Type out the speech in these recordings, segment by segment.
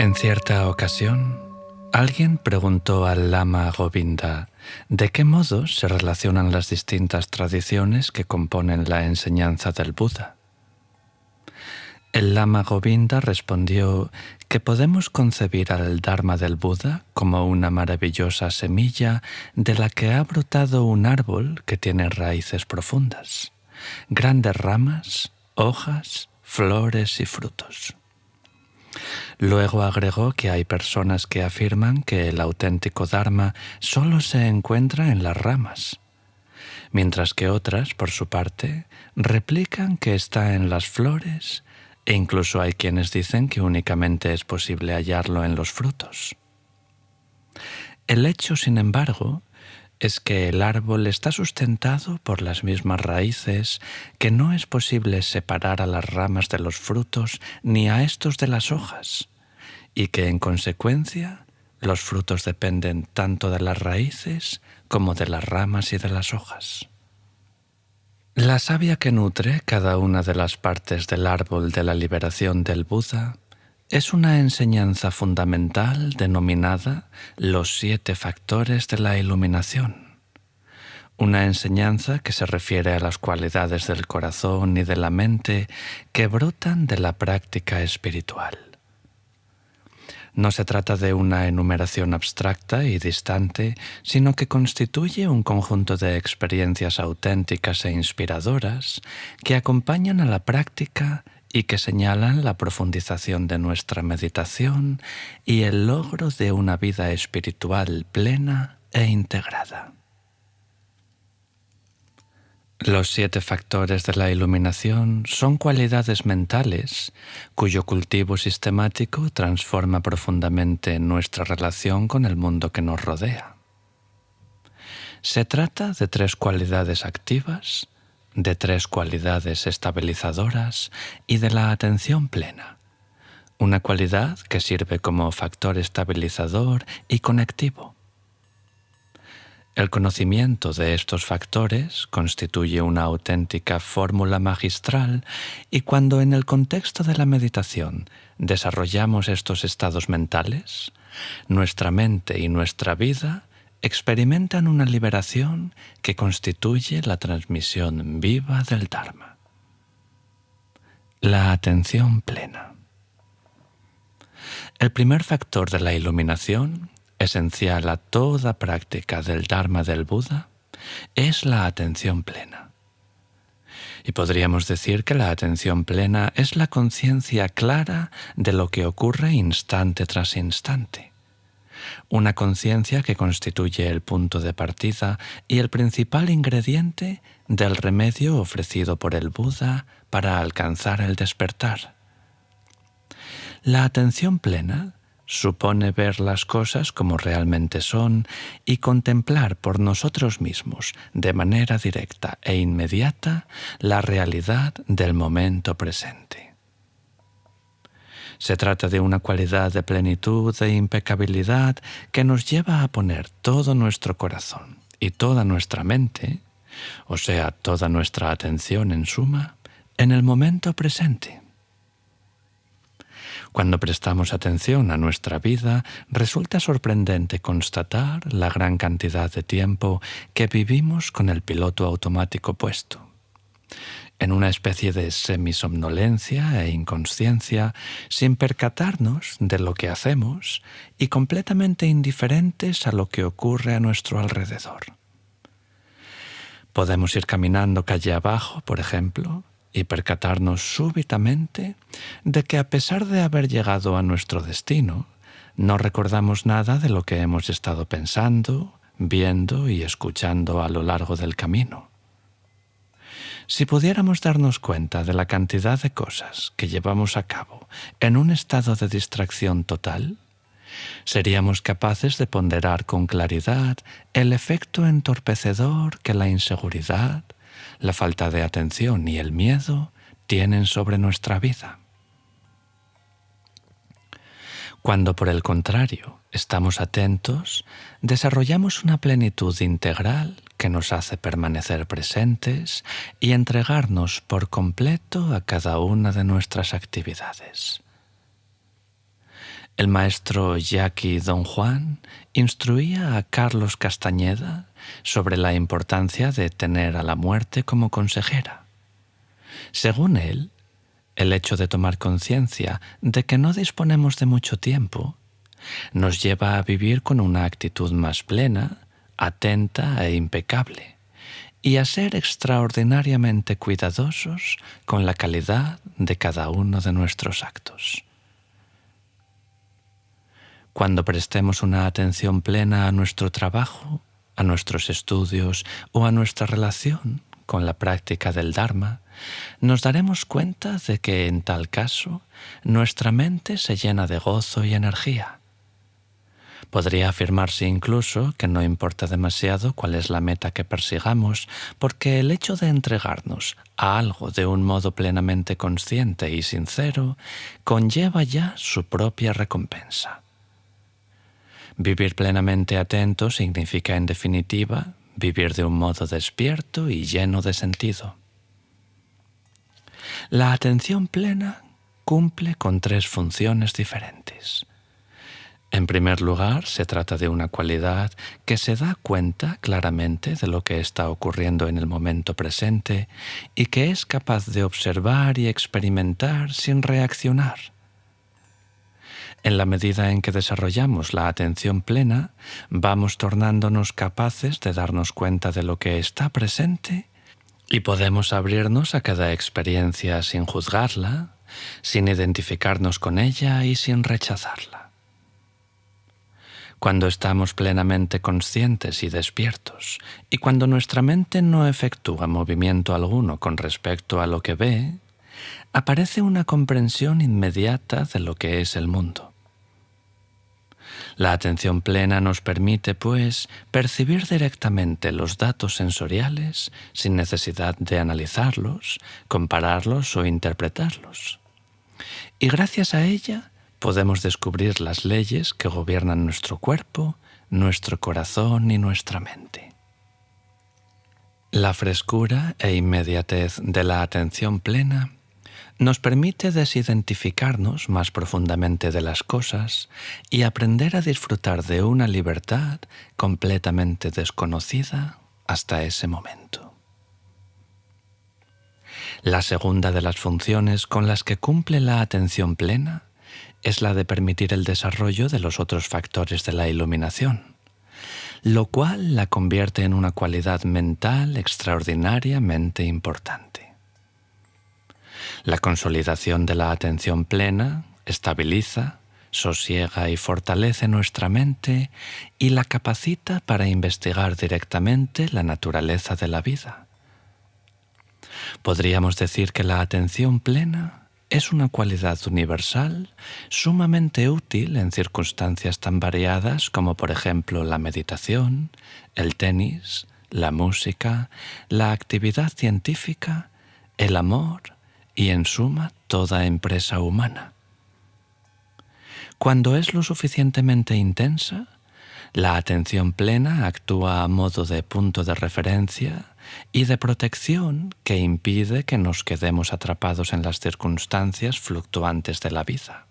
En cierta ocasión, alguien preguntó al Lama Govinda de qué modo se relacionan las distintas tradiciones que componen la enseñanza del Buda. El Lama Govinda respondió que podemos concebir al Dharma del Buda como una maravillosa semilla de la que ha brotado un árbol que tiene raíces profundas, grandes ramas, hojas, flores y frutos. Luego agregó que hay personas que afirman que el auténtico Dharma solo se encuentra en las ramas, mientras que otras, por su parte, replican que está en las flores, e incluso hay quienes dicen que únicamente es posible hallarlo en los frutos. El hecho, sin embargo, es que el árbol está sustentado por las mismas raíces, que no es posible separar a las ramas de los frutos ni a estos de las hojas, y que en consecuencia los frutos dependen tanto de las raíces como de las ramas y de las hojas. La savia que nutre cada una de las partes del árbol de la liberación del Buda es una enseñanza fundamental denominada los 7 factores de la iluminación. Una enseñanza que se refiere a las cualidades del corazón y de la mente que brotan de la práctica espiritual. No se trata de una enumeración abstracta y distante, sino que constituye un conjunto de experiencias auténticas e inspiradoras que acompañan a la práctica y que señalan la profundización de nuestra meditación y el logro de una vida espiritual plena e integrada. Los 7 factores de la iluminación son cualidades mentales cuyo cultivo sistemático transforma profundamente nuestra relación con el mundo que nos rodea. Se trata de 3 cualidades activas, de 3 cualidades estabilizadoras y de la atención plena, una cualidad que sirve como factor estabilizador y conectivo. El conocimiento de estos factores constituye una auténtica fórmula magistral y cuando en el contexto de la meditación desarrollamos estos estados mentales, nuestra mente y nuestra vida experimentan una liberación que constituye la transmisión viva del Dharma. La atención plena. El primer factor de la iluminación, esencial a toda práctica del Dharma del Buda, es la atención plena. Y podríamos decir que la atención plena es la conciencia clara de lo que ocurre instante tras instante. Una conciencia que constituye el punto de partida y el principal ingrediente del remedio ofrecido por el Buda para alcanzar el despertar. La atención plena supone ver las cosas como realmente son y contemplar por nosotros mismos, de manera directa e inmediata, la realidad del momento presente. Se trata de una cualidad de plenitud e impecabilidad que nos lleva a poner todo nuestro corazón y toda nuestra mente, o sea, toda nuestra atención en suma, en el momento presente. Cuando prestamos atención a nuestra vida, resulta sorprendente constatar la gran cantidad de tiempo que vivimos con el piloto automático puesto, en una especie de semisomnolencia e inconsciencia, sin percatarnos de lo que hacemos y completamente indiferentes a lo que ocurre a nuestro alrededor. Podemos ir caminando calle abajo, por ejemplo, y percatarnos súbitamente de que a pesar de haber llegado a nuestro destino, no recordamos nada de lo que hemos estado pensando, viendo y escuchando a lo largo del camino. Si pudiéramos darnos cuenta de la cantidad de cosas que llevamos a cabo en un estado de distracción total, seríamos capaces de ponderar con claridad el efecto entorpecedor que la inseguridad, la falta de atención y el miedo tienen sobre nuestra vida. Cuando, por el contrario, estamos atentos, desarrollamos una plenitud integral que nos hace permanecer presentes y entregarnos por completo a cada una de nuestras actividades. El maestro Jackie Don Juan instruía a Carlos Castañeda sobre la importancia de tener a la muerte como consejera. Según él, el hecho de tomar conciencia de que no disponemos de mucho tiempo nos lleva a vivir con una actitud más plena, atenta e impecable, y a ser extraordinariamente cuidadosos con la calidad de cada uno de nuestros actos. Cuando prestemos una atención plena a nuestro trabajo, a nuestros estudios o a nuestra relación con la práctica del Dharma, nos daremos cuenta de que en tal caso nuestra mente se llena de gozo y energía. Podría afirmarse incluso que no importa demasiado cuál es la meta que persigamos, porque el hecho de entregarnos a algo de un modo plenamente consciente y sincero conlleva ya su propia recompensa. Vivir plenamente atento significa, en definitiva, vivir de un modo despierto y lleno de sentido. La atención plena cumple con 3 funciones diferentes. En primer lugar, se trata de una cualidad que se da cuenta claramente de lo que está ocurriendo en el momento presente y que es capaz de observar y experimentar sin reaccionar. En la medida en que desarrollamos la atención plena, vamos tornándonos capaces de darnos cuenta de lo que está presente y podemos abrirnos a cada experiencia sin juzgarla, sin identificarnos con ella y sin rechazarla. Cuando estamos plenamente conscientes y despiertos, y cuando nuestra mente no efectúa movimiento alguno con respecto a lo que ve, aparece una comprensión inmediata de lo que es el mundo. La atención plena nos permite, pues, percibir directamente los datos sensoriales sin necesidad de analizarlos, compararlos o interpretarlos. Y gracias a ella podemos descubrir las leyes que gobiernan nuestro cuerpo, nuestro corazón y nuestra mente. La frescura e inmediatez de la atención plena nos permite desidentificarnos más profundamente de las cosas y aprender a disfrutar de una libertad completamente desconocida hasta ese momento. La segunda de las funciones con las que cumple la atención plena es la de permitir el desarrollo de los otros factores de la iluminación, lo cual la convierte en una cualidad mental extraordinariamente importante. La consolidación de la atención plena estabiliza, sosiega y fortalece nuestra mente y la capacita para investigar directamente la naturaleza de la vida. Podríamos decir que la atención plena es una cualidad universal sumamente útil en circunstancias tan variadas como, por ejemplo, la meditación, el tenis, la música, la actividad científica, el amor y, en suma, toda empresa humana. Cuando es lo suficientemente intensa, la atención plena actúa a modo de punto de referencia y de protección que impide que nos quedemos atrapados en las circunstancias fluctuantes de la vida.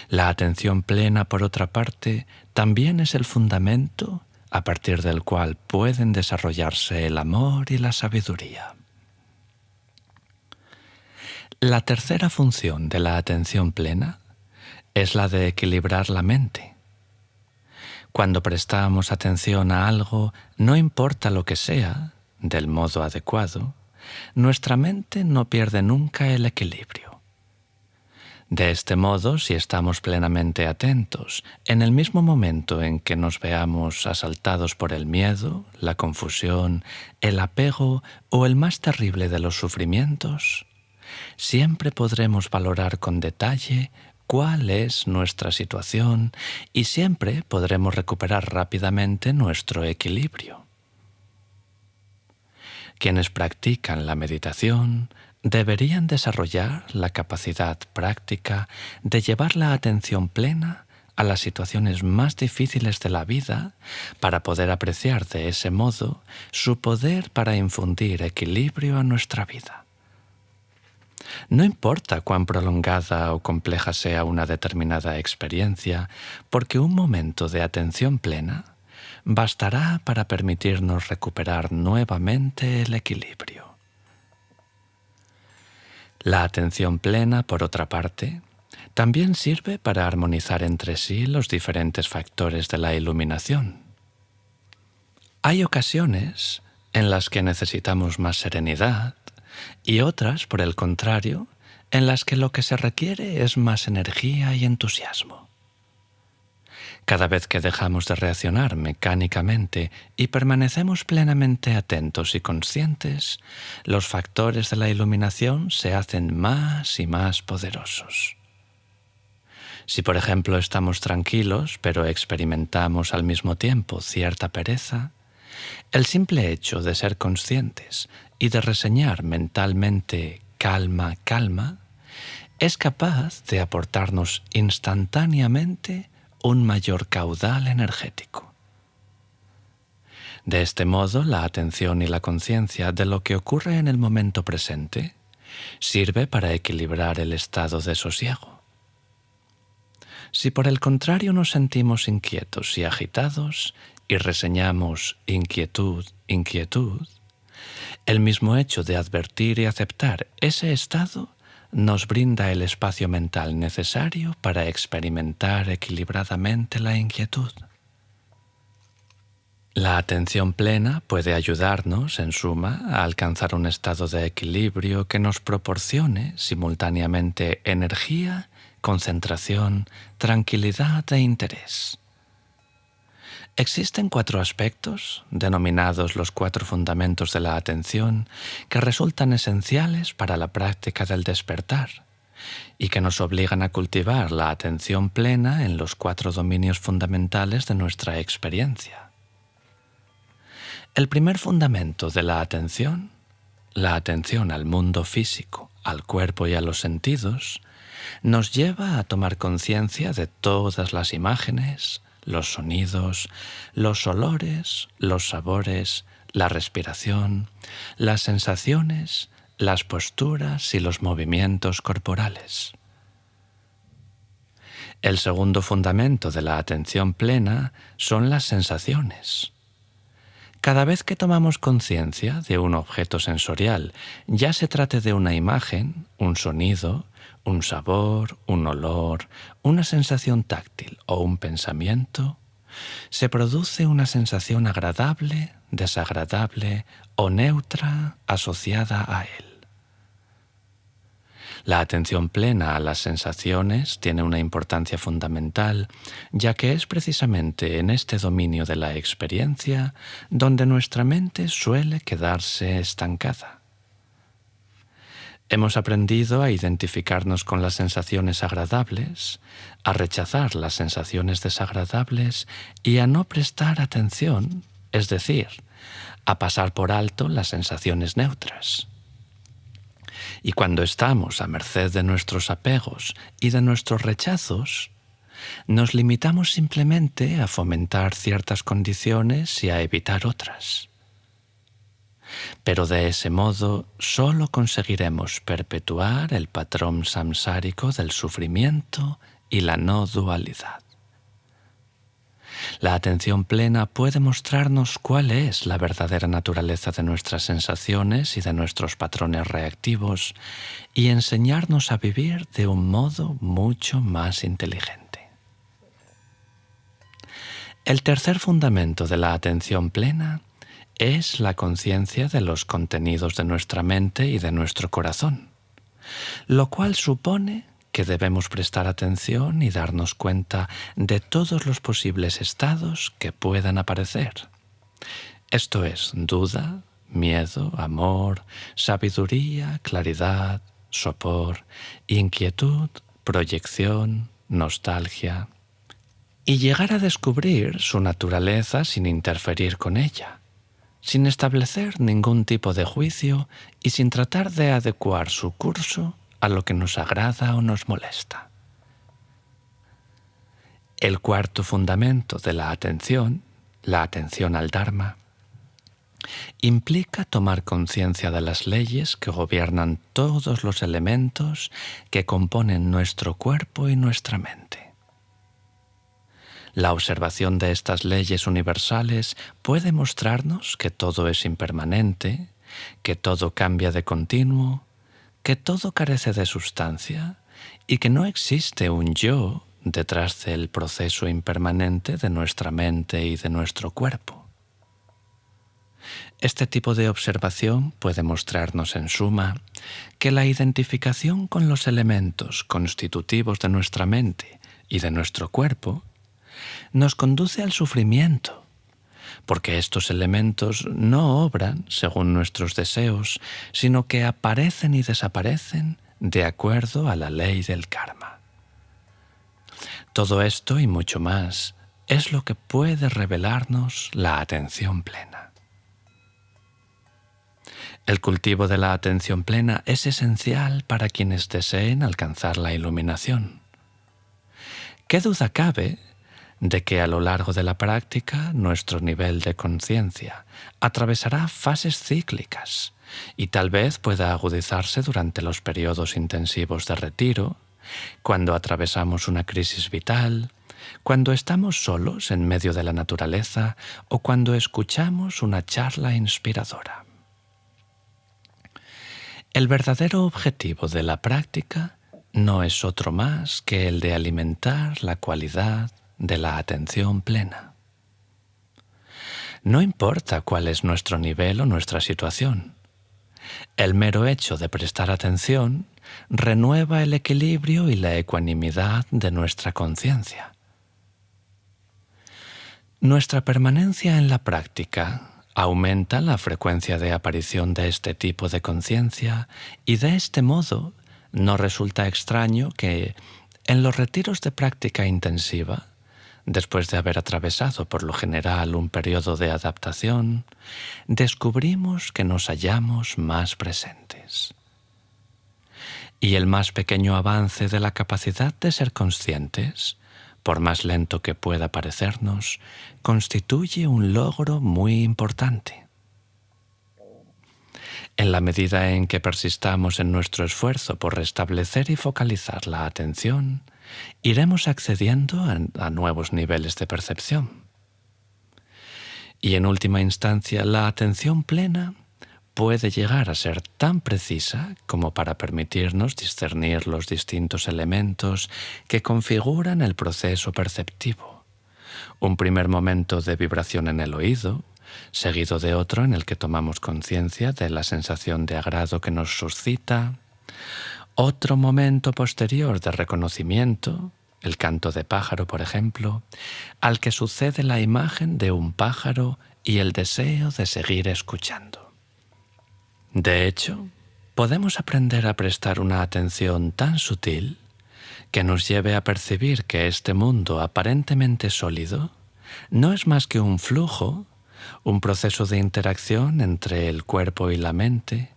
La atención plena, por otra parte, también es el fundamento a partir del cual pueden desarrollarse el amor y la sabiduría. La tercera función de la atención plena es la de equilibrar la mente. Cuando prestamos atención a algo, no importa lo que sea, del modo adecuado, nuestra mente no pierde nunca el equilibrio. De este modo, si estamos plenamente atentos, en el mismo momento en que nos veamos asaltados por el miedo, la confusión, el apego o el más terrible de los sufrimientos, siempre podremos valorar con detalle cuál es nuestra situación y siempre podremos recuperar rápidamente nuestro equilibrio. Quienes practican la meditación deberían desarrollar la capacidad práctica de llevar la atención plena a las situaciones más difíciles de la vida para poder apreciar de ese modo su poder para infundir equilibrio a nuestra vida. No importa cuán prolongada o compleja sea una determinada experiencia, porque un momento de atención plena bastará para permitirnos recuperar nuevamente el equilibrio. La atención plena, por otra parte, también sirve para armonizar entre sí los diferentes factores de la iluminación. Hay ocasiones en las que necesitamos más serenidad y otras, por el contrario, en las que lo que se requiere es más energía y entusiasmo. Cada vez que dejamos de reaccionar mecánicamente y permanecemos plenamente atentos y conscientes, los factores de la iluminación se hacen más y más poderosos. Si, por ejemplo, estamos tranquilos, pero experimentamos al mismo tiempo cierta pereza, el simple hecho de ser conscientes y de reseñar mentalmente calma, calma, es capaz de aportarnos instantáneamente un mayor caudal energético. De este modo, la atención y la conciencia de lo que ocurre en el momento presente sirve para equilibrar el estado de sosiego. Si por el contrario nos sentimos inquietos y agitados y reseñamos inquietud, inquietud, el mismo hecho de advertir y aceptar ese estado nos brinda el espacio mental necesario para experimentar equilibradamente la inquietud. La atención plena puede ayudarnos, en suma, a alcanzar un estado de equilibrio que nos proporcione simultáneamente energía, concentración, tranquilidad e interés. Existen 4 aspectos, denominados los 4 fundamentos de la atención, que resultan esenciales para la práctica del despertar y que nos obligan a cultivar la atención plena en los 4 dominios fundamentales de nuestra experiencia. El primer fundamento de la atención al mundo físico, al cuerpo y a los sentidos, nos lleva a tomar conciencia de todas las imágenes, los sonidos, los olores, los sabores, la respiración, las sensaciones, las posturas y los movimientos corporales. El segundo fundamento de la atención plena son las sensaciones. Cada vez que tomamos conciencia de un objeto sensorial, ya se trate de una imagen, un sonido, un sabor, un olor, una sensación táctil o un pensamiento, se produce una sensación agradable, desagradable o neutra asociada a él. La atención plena a las sensaciones tiene una importancia fundamental, ya que es precisamente en este dominio de la experiencia donde nuestra mente suele quedarse estancada. Hemos aprendido a identificarnos con las sensaciones agradables, a rechazar las sensaciones desagradables y a no prestar atención, es decir, a pasar por alto las sensaciones neutras. Y cuando estamos a merced de nuestros apegos y de nuestros rechazos, nos limitamos simplemente a fomentar ciertas condiciones y a evitar otras. Pero de ese modo solo conseguiremos perpetuar el patrón samsárico del sufrimiento y la no dualidad. La atención plena puede mostrarnos cuál es la verdadera naturaleza de nuestras sensaciones y de nuestros patrones reactivos y enseñarnos a vivir de un modo mucho más inteligente. El tercer fundamento de la atención plena es la conciencia de los contenidos de nuestra mente y de nuestro corazón, lo cual supone que debemos prestar atención y darnos cuenta de todos los posibles estados que puedan aparecer. Esto es duda, miedo, amor, sabiduría, claridad, sopor, inquietud, proyección, nostalgia, y llegar a descubrir su naturaleza sin interferir con ella, sin establecer ningún tipo de juicio y sin tratar de adecuar su curso a lo que nos agrada o nos molesta. El cuarto fundamento de la atención al Dharma, Implica tomar conciencia de las leyes que gobiernan todos los elementos que componen nuestro cuerpo y nuestra mente. La observación de estas leyes universales puede mostrarnos que todo es impermanente, que todo cambia de continuo, que todo carece de sustancia y que no existe un yo detrás del proceso impermanente de nuestra mente y de nuestro cuerpo. Este tipo de observación puede mostrarnos, en suma, que la identificación con los elementos constitutivos de nuestra mente y de nuestro cuerpo nos conduce al sufrimiento, porque estos elementos no obran según nuestros deseos, sino que aparecen y desaparecen de acuerdo a la ley del karma. Todo esto y mucho más es lo que puede revelarnos la atención plena. El cultivo de la atención plena es esencial para quienes deseen alcanzar la iluminación. ¿Qué duda cabe de que a lo largo de la práctica nuestro nivel de conciencia atravesará fases cíclicas y tal vez pueda agudizarse durante los periodos intensivos de retiro, cuando atravesamos una crisis vital, cuando estamos solos en medio de la naturaleza o cuando escuchamos una charla inspiradora? El verdadero objetivo de la práctica no es otro más que el de alimentar la cualidad de la atención plena. No importa cuál es nuestro nivel o nuestra situación. El mero hecho de prestar atención renueva el equilibrio y la ecuanimidad de nuestra conciencia. Nuestra permanencia en la práctica aumenta la frecuencia de aparición de este tipo de conciencia y de este modo no resulta extraño que en los retiros de práctica intensiva, después de haber atravesado por lo general un periodo de adaptación, descubrimos que nos hallamos más presentes. Y el más pequeño avance de la capacidad de ser conscientes, por más lento que pueda parecernos, constituye un logro muy importante. En la medida en que persistamos en nuestro esfuerzo por restablecer y focalizar la atención, iremos accediendo a nuevos niveles de percepción. Y en última instancia, la atención plena puede llegar a ser tan precisa como para permitirnos discernir los distintos elementos que configuran el proceso perceptivo. Un primer momento de vibración en el oído, seguido de otro en el que tomamos conciencia de la sensación de agrado que nos suscita, otro momento posterior de reconocimiento, el canto de pájaro, por ejemplo, al que sucede la imagen de un pájaro y el deseo de seguir escuchando. De hecho, podemos aprender a prestar una atención tan sutil que nos lleve a percibir que este mundo aparentemente sólido no es más que un flujo, un proceso de interacción entre el cuerpo y la mente,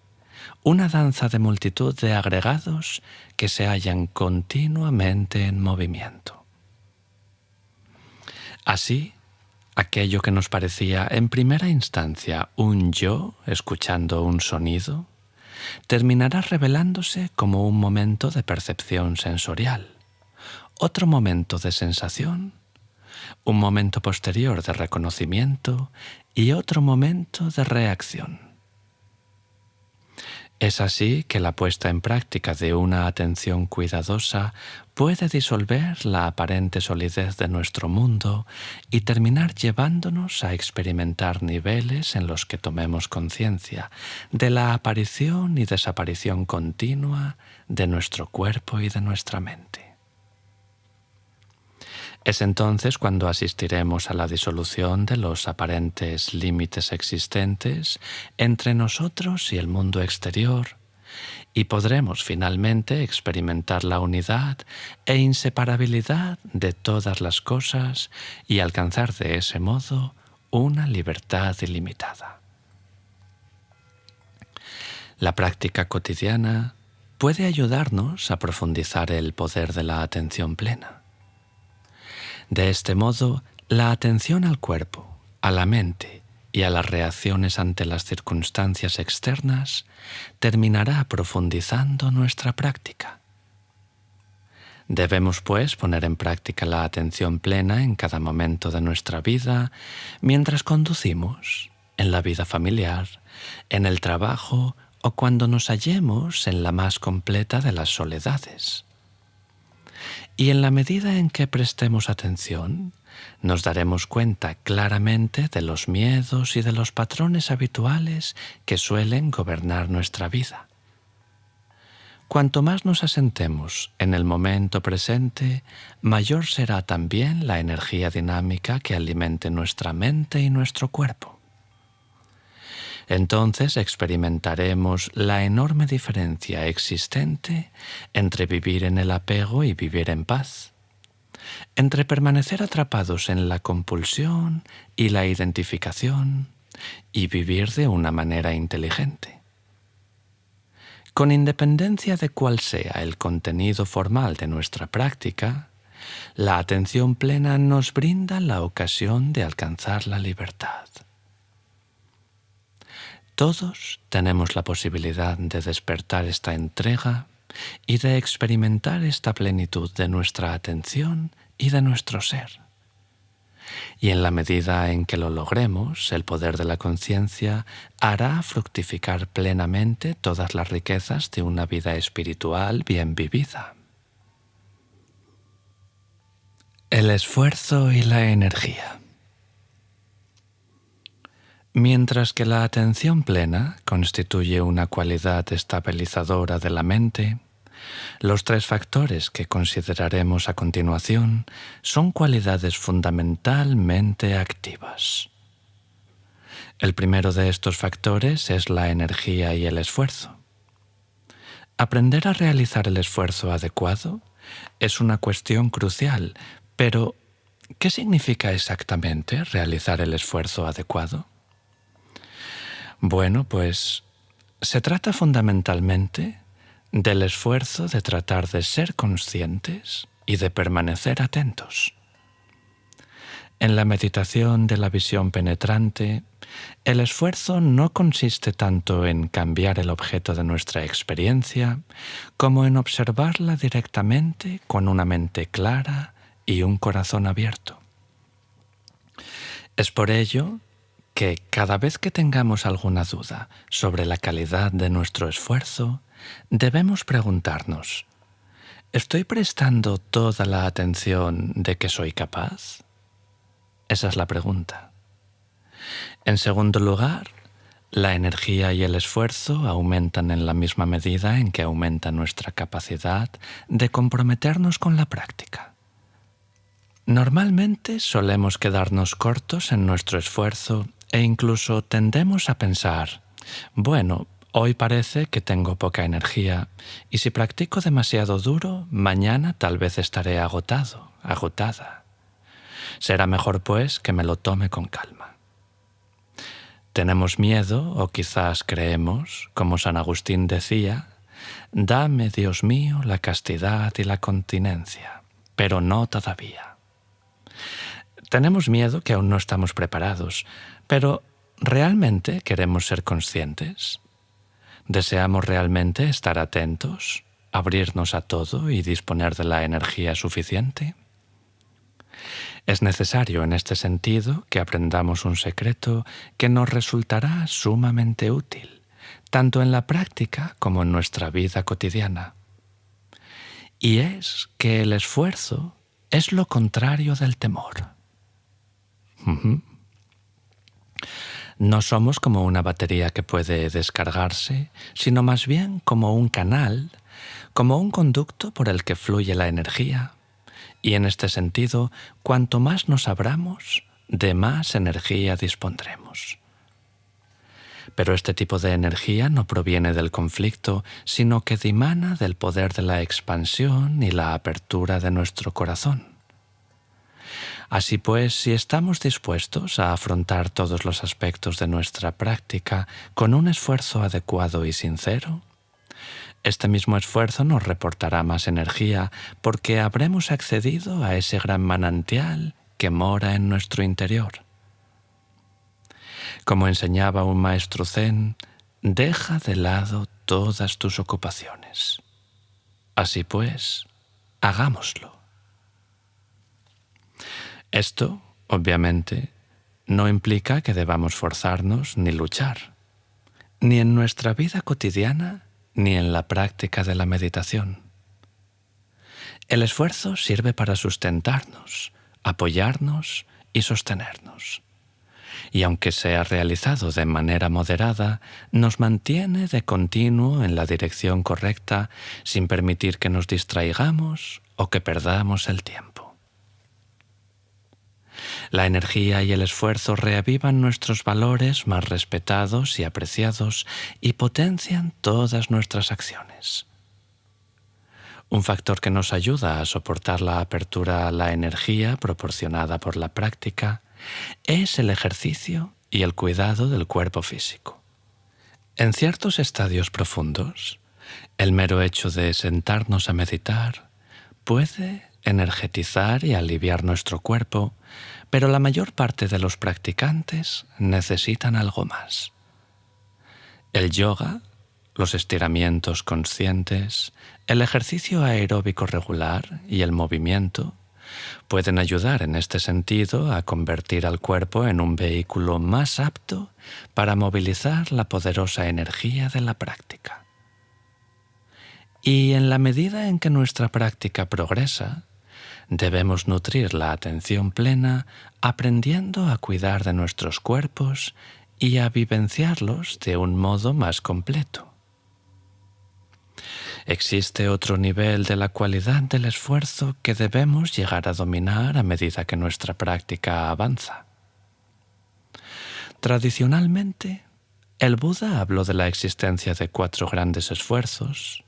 una danza de multitud de agregados que se hallan continuamente en movimiento. Así, aquello que nos parecía en primera instancia un yo escuchando un sonido, terminará revelándose como un momento de percepción sensorial, otro momento de sensación, un momento posterior de reconocimiento y otro momento de reacción. Es así que la puesta en práctica de una atención cuidadosa puede disolver la aparente solidez de nuestro mundo y terminar llevándonos a experimentar niveles en los que tomemos conciencia de la aparición y desaparición continua de nuestro cuerpo y de nuestra mente. Es entonces cuando asistiremos a la disolución de los aparentes límites existentes entre nosotros y el mundo exterior y podremos finalmente experimentar la unidad e inseparabilidad de todas las cosas y alcanzar de ese modo una libertad ilimitada. La práctica cotidiana puede ayudarnos a profundizar el poder de la atención plena. De este modo, la atención al cuerpo, a la mente y a las reacciones ante las circunstancias externas, terminará profundizando nuestra práctica. Debemos, pues, poner en práctica la atención plena en cada momento de nuestra vida, mientras conducimos, en la vida familiar, en el trabajo o cuando nos hallemos en la más completa de las soledades. Y en la medida en que prestemos atención, nos daremos cuenta claramente de los miedos y de los patrones habituales que suelen gobernar nuestra vida. Cuanto más nos asentemos en el momento presente, mayor será también la energía dinámica que alimente nuestra mente y nuestro cuerpo. Entonces experimentaremos la enorme diferencia existente entre vivir en el apego y vivir en paz, entre permanecer atrapados en la compulsión y la identificación y vivir de una manera inteligente. Con independencia de cuál sea el contenido formal de nuestra práctica, la atención plena nos brinda la ocasión de alcanzar la libertad. Todos tenemos la posibilidad de despertar esta entrega y de experimentar esta plenitud de nuestra atención y de nuestro ser. Y en la medida en que lo logremos, el poder de la conciencia hará fructificar plenamente todas las riquezas de una vida espiritual bien vivida. El esfuerzo y la energía. Mientras que la atención plena constituye una cualidad estabilizadora de la mente, los tres factores que consideraremos a continuación son cualidades fundamentalmente activas. El primero de estos factores es la energía y el esfuerzo. Aprender a realizar el esfuerzo adecuado es una cuestión crucial, pero ¿qué significa exactamente realizar el esfuerzo adecuado? Bueno, pues se trata fundamentalmente del esfuerzo de tratar de ser conscientes y de permanecer atentos. En la meditación de la visión penetrante, el esfuerzo no consiste tanto en cambiar el objeto de nuestra experiencia como en observarla directamente con una mente clara y un corazón abierto. Es por ello que cada vez que tengamos alguna duda sobre la calidad de nuestro esfuerzo, debemos preguntarnos: ¿estoy prestando toda la atención de que soy capaz? Esa es la pregunta. En segundo lugar, la energía y el esfuerzo aumentan en la misma medida en que aumenta nuestra capacidad de comprometernos con la práctica. Normalmente solemos quedarnos cortos en nuestro esfuerzo e incluso tendemos a pensar: bueno, hoy parece que tengo poca energía y si practico demasiado duro, mañana tal vez estaré agotado, agotada. Será mejor pues que me lo tome con calma. Tenemos miedo o quizás creemos, como San Agustín decía: dame, Dios mío, la castidad y la continencia, pero no todavía. Tenemos miedo que aún no estamos preparados, pero ¿realmente queremos ser conscientes? ¿Deseamos realmente estar atentos, abrirnos a todo y disponer de la energía suficiente? Es necesario en este sentido que aprendamos un secreto que nos resultará sumamente útil, tanto en la práctica como en nuestra vida cotidiana. Y es que el esfuerzo es lo contrario del temor. No somos como una batería que puede descargarse, sino más bien como un canal, como un conducto por el que fluye la energía. Y en este sentido, cuanto más nos abramos, de más energía dispondremos. Pero este tipo de energía no proviene del conflicto, sino que dimana del poder de la expansión y la apertura de nuestro corazón. Así pues, si estamos dispuestos a afrontar todos los aspectos de nuestra práctica con un esfuerzo adecuado y sincero, este mismo esfuerzo nos reportará más energía porque habremos accedido a ese gran manantial que mora en nuestro interior. Como enseñaba un maestro zen, deja de lado todas tus ocupaciones. Así pues, hagámoslo. Esto, obviamente, no implica que debamos forzarnos ni luchar, ni en nuestra vida cotidiana ni en la práctica de la meditación. El esfuerzo sirve para sustentarnos, apoyarnos y sostenernos. Y aunque sea realizado de manera moderada, nos mantiene de continuo en la dirección correcta sin permitir que nos distraigamos o que perdamos el tiempo. La energía y el esfuerzo reavivan nuestros valores más respetados y apreciados y potencian todas nuestras acciones. Un factor que nos ayuda a soportar la apertura a la energía proporcionada por la práctica es el ejercicio y el cuidado del cuerpo físico. En ciertos estadios profundos, el mero hecho de sentarnos a meditar puede energetizar y aliviar nuestro cuerpo, pero la mayor parte de los practicantes necesitan algo más. El yoga, los estiramientos conscientes, el ejercicio aeróbico regular y el movimiento pueden ayudar en este sentido a convertir al cuerpo en un vehículo más apto para movilizar la poderosa energía de la práctica. Y en la medida en que nuestra práctica progresa, debemos nutrir la atención plena aprendiendo a cuidar de nuestros cuerpos y a vivenciarlos de un modo más completo. Existe otro nivel de la cualidad del esfuerzo que debemos llegar a dominar a medida que nuestra práctica avanza. Tradicionalmente, el Buda habló de la existencia de 4 grandes esfuerzos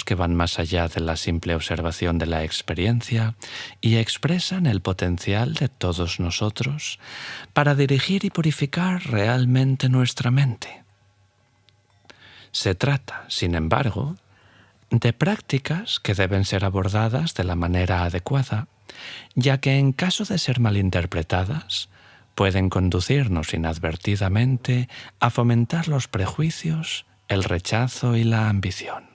que van más allá de la simple observación de la experiencia y expresan el potencial de todos nosotros para dirigir y purificar realmente nuestra mente. Se trata, sin embargo, de prácticas que deben ser abordadas de la manera adecuada, ya que en caso de ser malinterpretadas, pueden conducirnos inadvertidamente a fomentar los prejuicios, el rechazo y la ambición.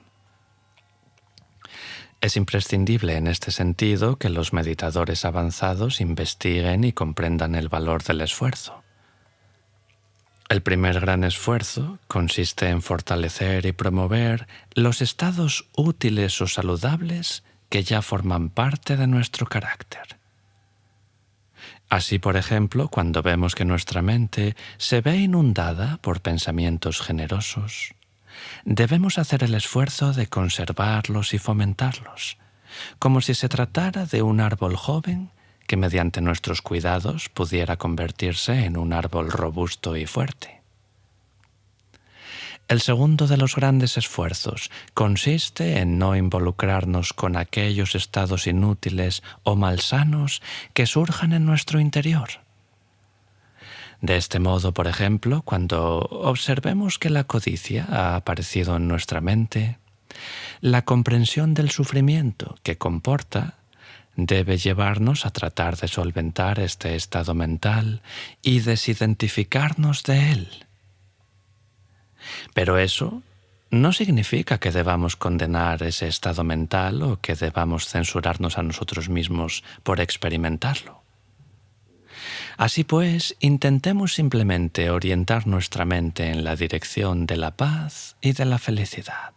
Es imprescindible en este sentido que los meditadores avanzados investiguen y comprendan el valor del esfuerzo. El primer gran esfuerzo consiste en fortalecer y promover los estados útiles o saludables que ya forman parte de nuestro carácter. Así, por ejemplo, cuando vemos que nuestra mente se ve inundada por pensamientos generosos, debemos hacer el esfuerzo de conservarlos y fomentarlos, como si se tratara de un árbol joven que mediante nuestros cuidados pudiera convertirse en un árbol robusto y fuerte. El segundo de los grandes esfuerzos consiste en no involucrarnos con aquellos estados inútiles o malsanos que surjan en nuestro interior. De este modo, por ejemplo, cuando observemos que la codicia ha aparecido en nuestra mente, la comprensión del sufrimiento que comporta debe llevarnos a tratar de solventar este estado mental y desidentificarnos de él. Pero eso no significa que debamos condenar ese estado mental o que debamos censurarnos a nosotros mismos por experimentarlo. Así pues, intentemos simplemente orientar nuestra mente en la dirección de la paz y de la felicidad.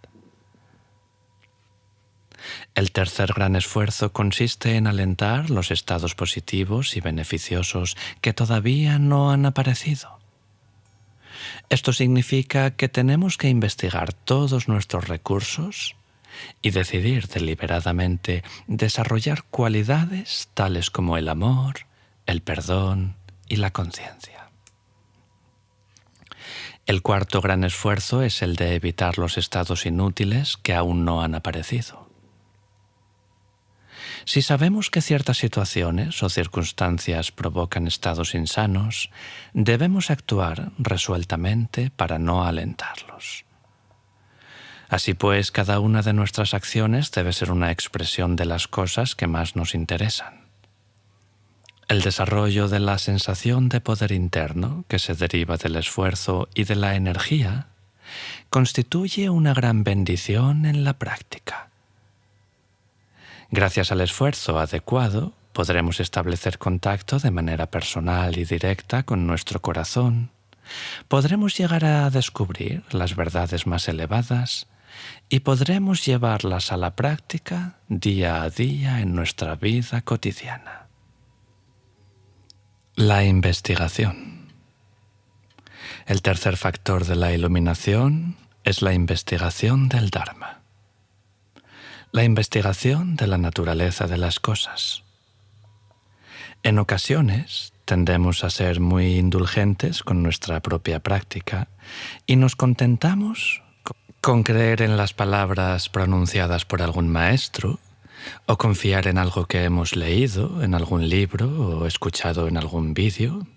El tercer gran esfuerzo consiste en alentar los estados positivos y beneficiosos que todavía no han aparecido. Esto significa que tenemos que investigar todos nuestros recursos y decidir deliberadamente desarrollar cualidades tales como el amor, el perdón y la conciencia. El cuarto gran esfuerzo es el de evitar los estados inútiles que aún no han aparecido. Si sabemos que ciertas situaciones o circunstancias provocan estados insanos, debemos actuar resueltamente para no alentarlos. Así pues, cada una de nuestras acciones debe ser una expresión de las cosas que más nos interesan. El desarrollo de la sensación de poder interno que se deriva del esfuerzo y de la energía constituye una gran bendición en la práctica. Gracias al esfuerzo adecuado, podremos establecer contacto de manera personal y directa con nuestro corazón, podremos llegar a descubrir las verdades más elevadas y podremos llevarlas a la práctica día a día en nuestra vida cotidiana. La investigación. El tercer factor de la iluminación es la investigación del Dharma. La investigación de la naturaleza de las cosas. En ocasiones tendemos a ser muy indulgentes con nuestra propia práctica y nos contentamos con creer en las palabras pronunciadas por algún maestro o confiar en algo que hemos leído en algún libro o escuchado en algún vídeo.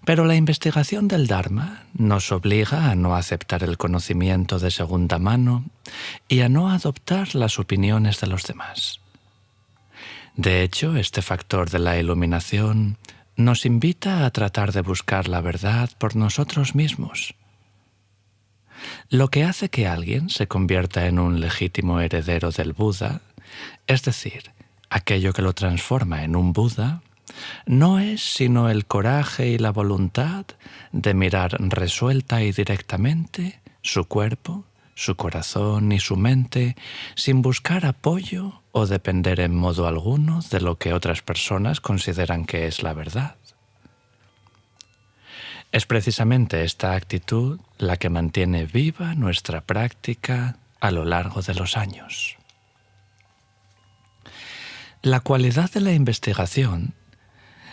Pero la investigación del Dharma nos obliga a no aceptar el conocimiento de segunda mano y a no adoptar las opiniones de los demás. De hecho, este factor de la iluminación nos invita a tratar de buscar la verdad por nosotros mismos. Lo que hace que alguien se convierta en un legítimo heredero del Buda, es decir, aquello que lo transforma en un Buda, no es sino el coraje y la voluntad de mirar resuelta y directamente su cuerpo, su corazón y su mente sin buscar apoyo o depender en modo alguno de lo que otras personas consideran que es la verdad. Es precisamente esta actitud la que mantiene viva nuestra práctica a lo largo de los años. La cualidad de la investigación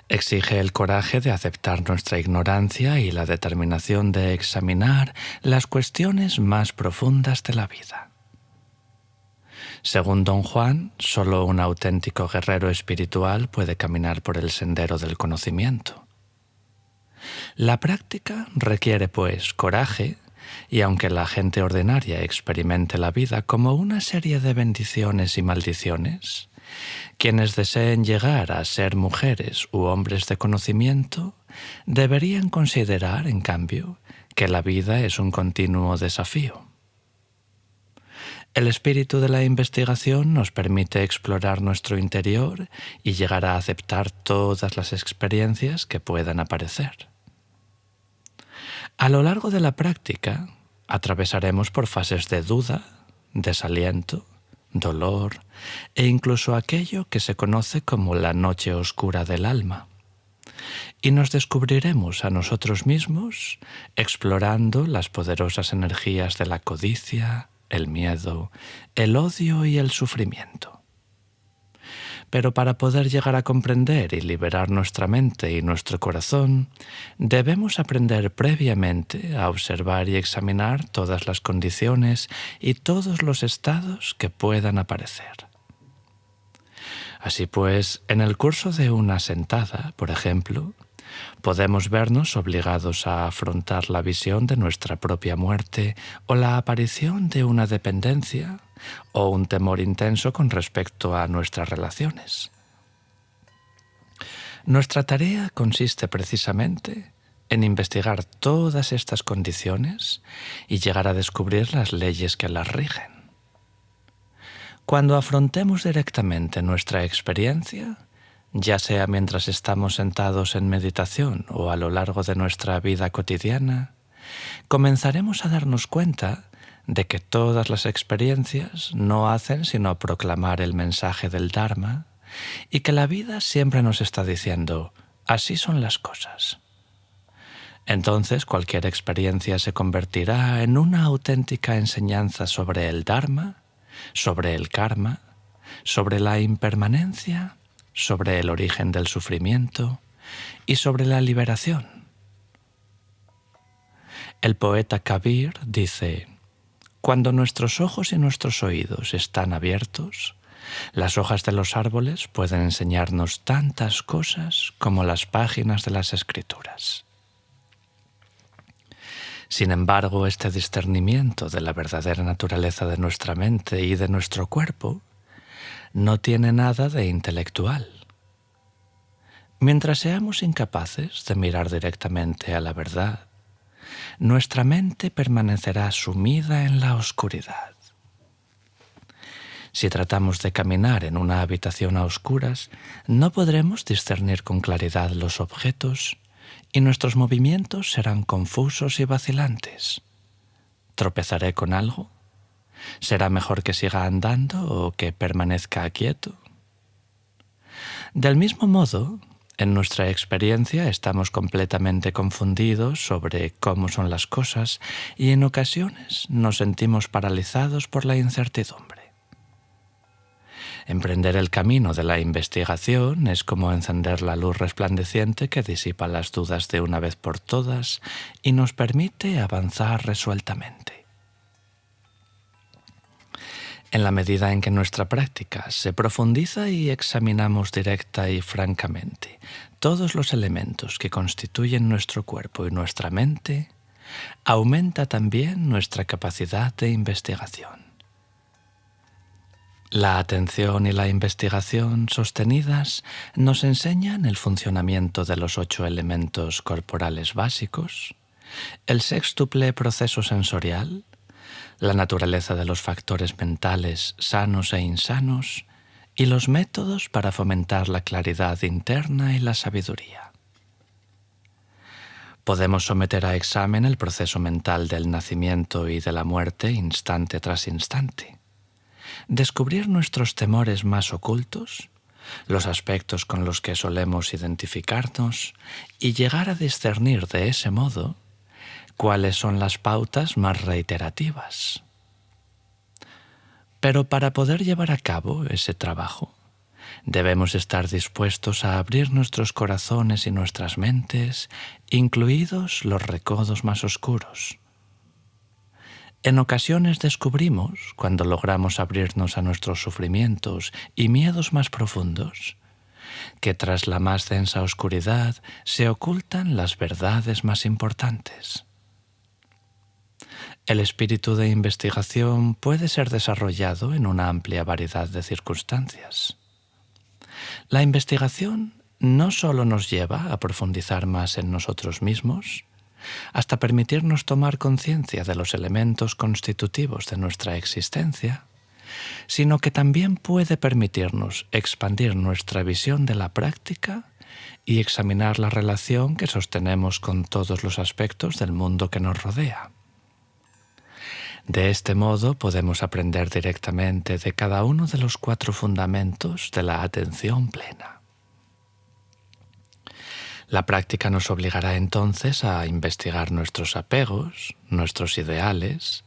exige el coraje de aceptar nuestra ignorancia y la determinación de examinar las cuestiones más profundas de la vida. Según Don Juan, solo un auténtico guerrero espiritual puede caminar por el sendero del conocimiento. La práctica requiere, pues, coraje, y aunque la gente ordinaria experimente la vida como una serie de bendiciones y maldiciones, quienes deseen llegar a ser mujeres u hombres de conocimiento deberían considerar, en cambio, que la vida es un continuo desafío. El espíritu de la investigación nos permite explorar nuestro interior y llegar a aceptar todas las experiencias que puedan aparecer. A lo largo de la práctica, atravesaremos por fases de duda, desaliento, dolor e incluso aquello que se conoce como la noche oscura del alma. Y nos descubriremos a nosotros mismos explorando las poderosas energías de la codicia, el miedo, el odio y el sufrimiento. Pero para poder llegar a comprender y liberar nuestra mente y nuestro corazón, debemos aprender previamente a observar y examinar todas las condiciones y todos los estados que puedan aparecer. Así pues, en el curso de una sentada, por ejemplo, podemos vernos obligados a afrontar la visión de nuestra propia muerte o la aparición de una dependencia o un temor intenso con respecto a nuestras relaciones. Nuestra tarea consiste precisamente en investigar todas estas condiciones y llegar a descubrir las leyes que las rigen. Cuando afrontemos directamente nuestra experiencia, ya sea mientras estamos sentados en meditación o a lo largo de nuestra vida cotidiana, comenzaremos a darnos cuenta de que todas las experiencias no hacen sino proclamar el mensaje del Dharma y que la vida siempre nos está diciendo, así son las cosas. Entonces cualquier experiencia se convertirá en una auténtica enseñanza sobre el Dharma, sobre el karma, sobre la impermanencia, sobre el origen del sufrimiento y sobre la liberación. El poeta Kabir dice: cuando nuestros ojos y nuestros oídos están abiertos, las hojas de los árboles pueden enseñarnos tantas cosas como las páginas de las Escrituras. Sin embargo, este discernimiento de la verdadera naturaleza de nuestra mente y de nuestro cuerpo no tiene nada de intelectual. Mientras seamos incapaces de mirar directamente a la verdad, nuestra mente permanecerá sumida en la oscuridad. Si tratamos de caminar en una habitación a oscuras, no podremos discernir con claridad los objetos y nuestros movimientos serán confusos y vacilantes. ¿Tropezaré con algo? ¿Será mejor que siga andando o que permanezca quieto? Del mismo modo, en nuestra experiencia estamos completamente confundidos sobre cómo son las cosas y en ocasiones nos sentimos paralizados por la incertidumbre. Emprender el camino de la investigación es como encender la luz resplandeciente que disipa las dudas de una vez por todas y nos permite avanzar resueltamente. En la medida en que nuestra práctica se profundiza y examinamos directa y francamente todos los elementos que constituyen nuestro cuerpo y nuestra mente, aumenta también nuestra capacidad de investigación. La atención y la investigación sostenidas nos enseñan el funcionamiento de los 8 elementos corporales básicos, el sextuple proceso sensorial, la naturaleza de los factores mentales sanos e insanos y los métodos para fomentar la claridad interna y la sabiduría. Podemos someter a examen el proceso mental del nacimiento y de la muerte instante tras instante, descubrir nuestros temores más ocultos, los aspectos con los que solemos identificarnos y llegar a discernir de ese modo cuáles son las pautas más reiterativas. Pero para poder llevar a cabo ese trabajo, debemos estar dispuestos a abrir nuestros corazones y nuestras mentes, incluidos los recodos más oscuros. En ocasiones descubrimos, cuando logramos abrirnos a nuestros sufrimientos y miedos más profundos, que tras la más densa oscuridad se ocultan las verdades más importantes. El espíritu de investigación puede ser desarrollado en una amplia variedad de circunstancias. La investigación no solo nos lleva a profundizar más en nosotros mismos, hasta permitirnos tomar conciencia de los elementos constitutivos de nuestra existencia, sino que también puede permitirnos expandir nuestra visión de la práctica y examinar la relación que sostenemos con todos los aspectos del mundo que nos rodea. De este modo podemos aprender directamente de cada uno de los 4 fundamentos de la atención plena. La práctica nos obligará entonces a investigar nuestros apegos, nuestros ideales,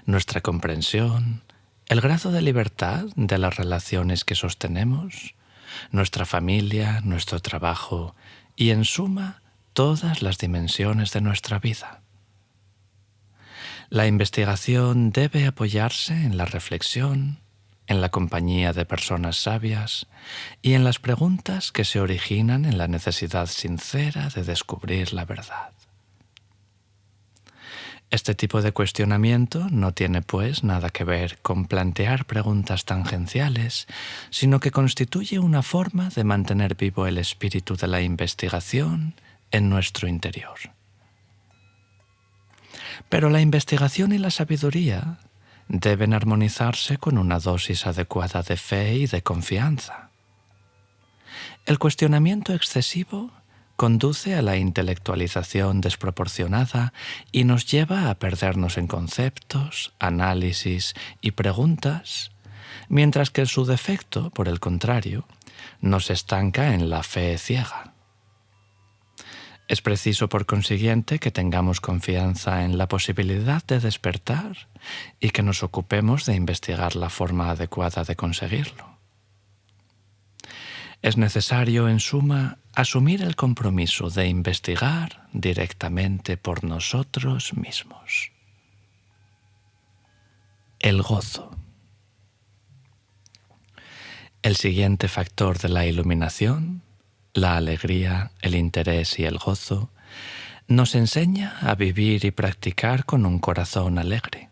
nuestra comprensión, el grado de libertad de las relaciones que sostenemos, nuestra familia, nuestro trabajo y, en suma, todas las dimensiones de nuestra vida. La investigación debe apoyarse en la reflexión, en la compañía de personas sabias y en las preguntas que se originan en la necesidad sincera de descubrir la verdad. Este tipo de cuestionamiento no tiene, pues, nada que ver con plantear preguntas tangenciales, sino que constituye una forma de mantener vivo el espíritu de la investigación en nuestro interior. Pero la investigación y la sabiduría deben armonizarse con una dosis adecuada de fe y de confianza. El cuestionamiento excesivo conduce a la intelectualización desproporcionada y nos lleva a perdernos en conceptos, análisis y preguntas, mientras que su defecto, por el contrario, nos estanca en la fe ciega. Es preciso, por consiguiente, que tengamos confianza en la posibilidad de despertar y que nos ocupemos de investigar la forma adecuada de conseguirlo. Es necesario, en suma, asumir el compromiso de investigar directamente por nosotros mismos. El gozo. El siguiente factor de la iluminación, la alegría, el interés y el gozo, nos enseña a vivir y practicar con un corazón alegre.